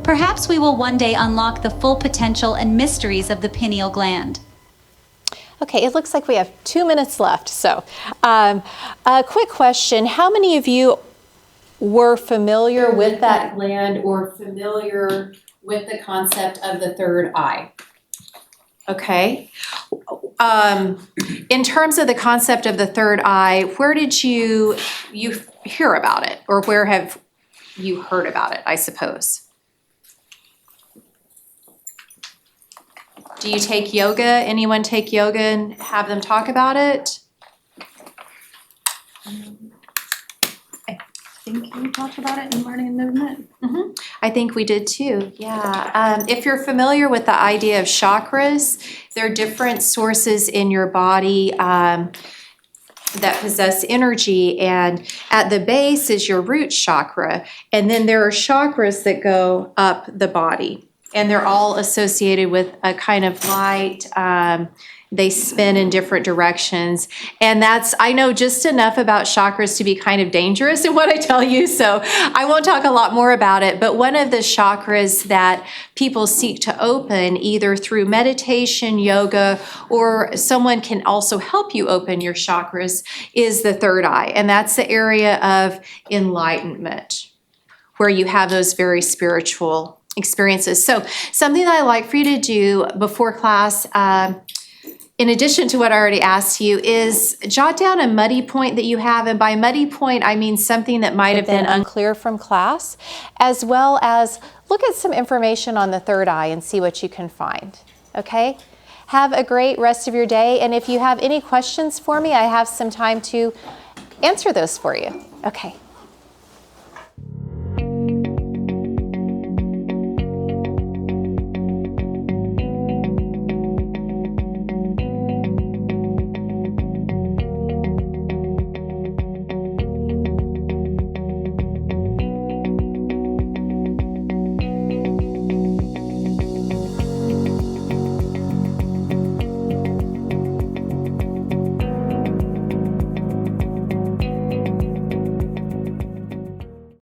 perhaps we will one day unlock the full potential and mysteries of the pineal gland. Okay, it looks like we have 2 minutes left. So, a quick question. How many of you were familiar with that gland or familiar with the concept of the third eye? Okay. In terms of the concept of the third eye, where did you hear about it? Or where have you heard about it, I suppose? Do you take yoga? Anyone take yoga and have them talk about it? I think we talked about it in Learning and Movement. I think we did too, yeah. If you're familiar with the idea of chakras, there are different sources in your body that possess energy, and at the base is your root chakra, and then there are chakras that go up the body. And they're all associated with a kind of light they spin in different directions. And I know just enough about chakras to be kind of dangerous in what I tell you, so I won't talk a lot more about it. But one of the chakras that people seek to open, either through meditation, yoga, or someone can also help you open your chakras, is the third eye. And that's the area of enlightenment, where you have those very spiritual experiences. So something that I like for you to do before class, in addition to what I already asked you, is jot down a muddy point that you have. And by muddy point, I mean something that might have been unclear from class, as well as look at some information on the third eye and see what you can find. Okay? Have a great rest of your day. And if you have any questions for me, I have some time to answer those for you. Okay.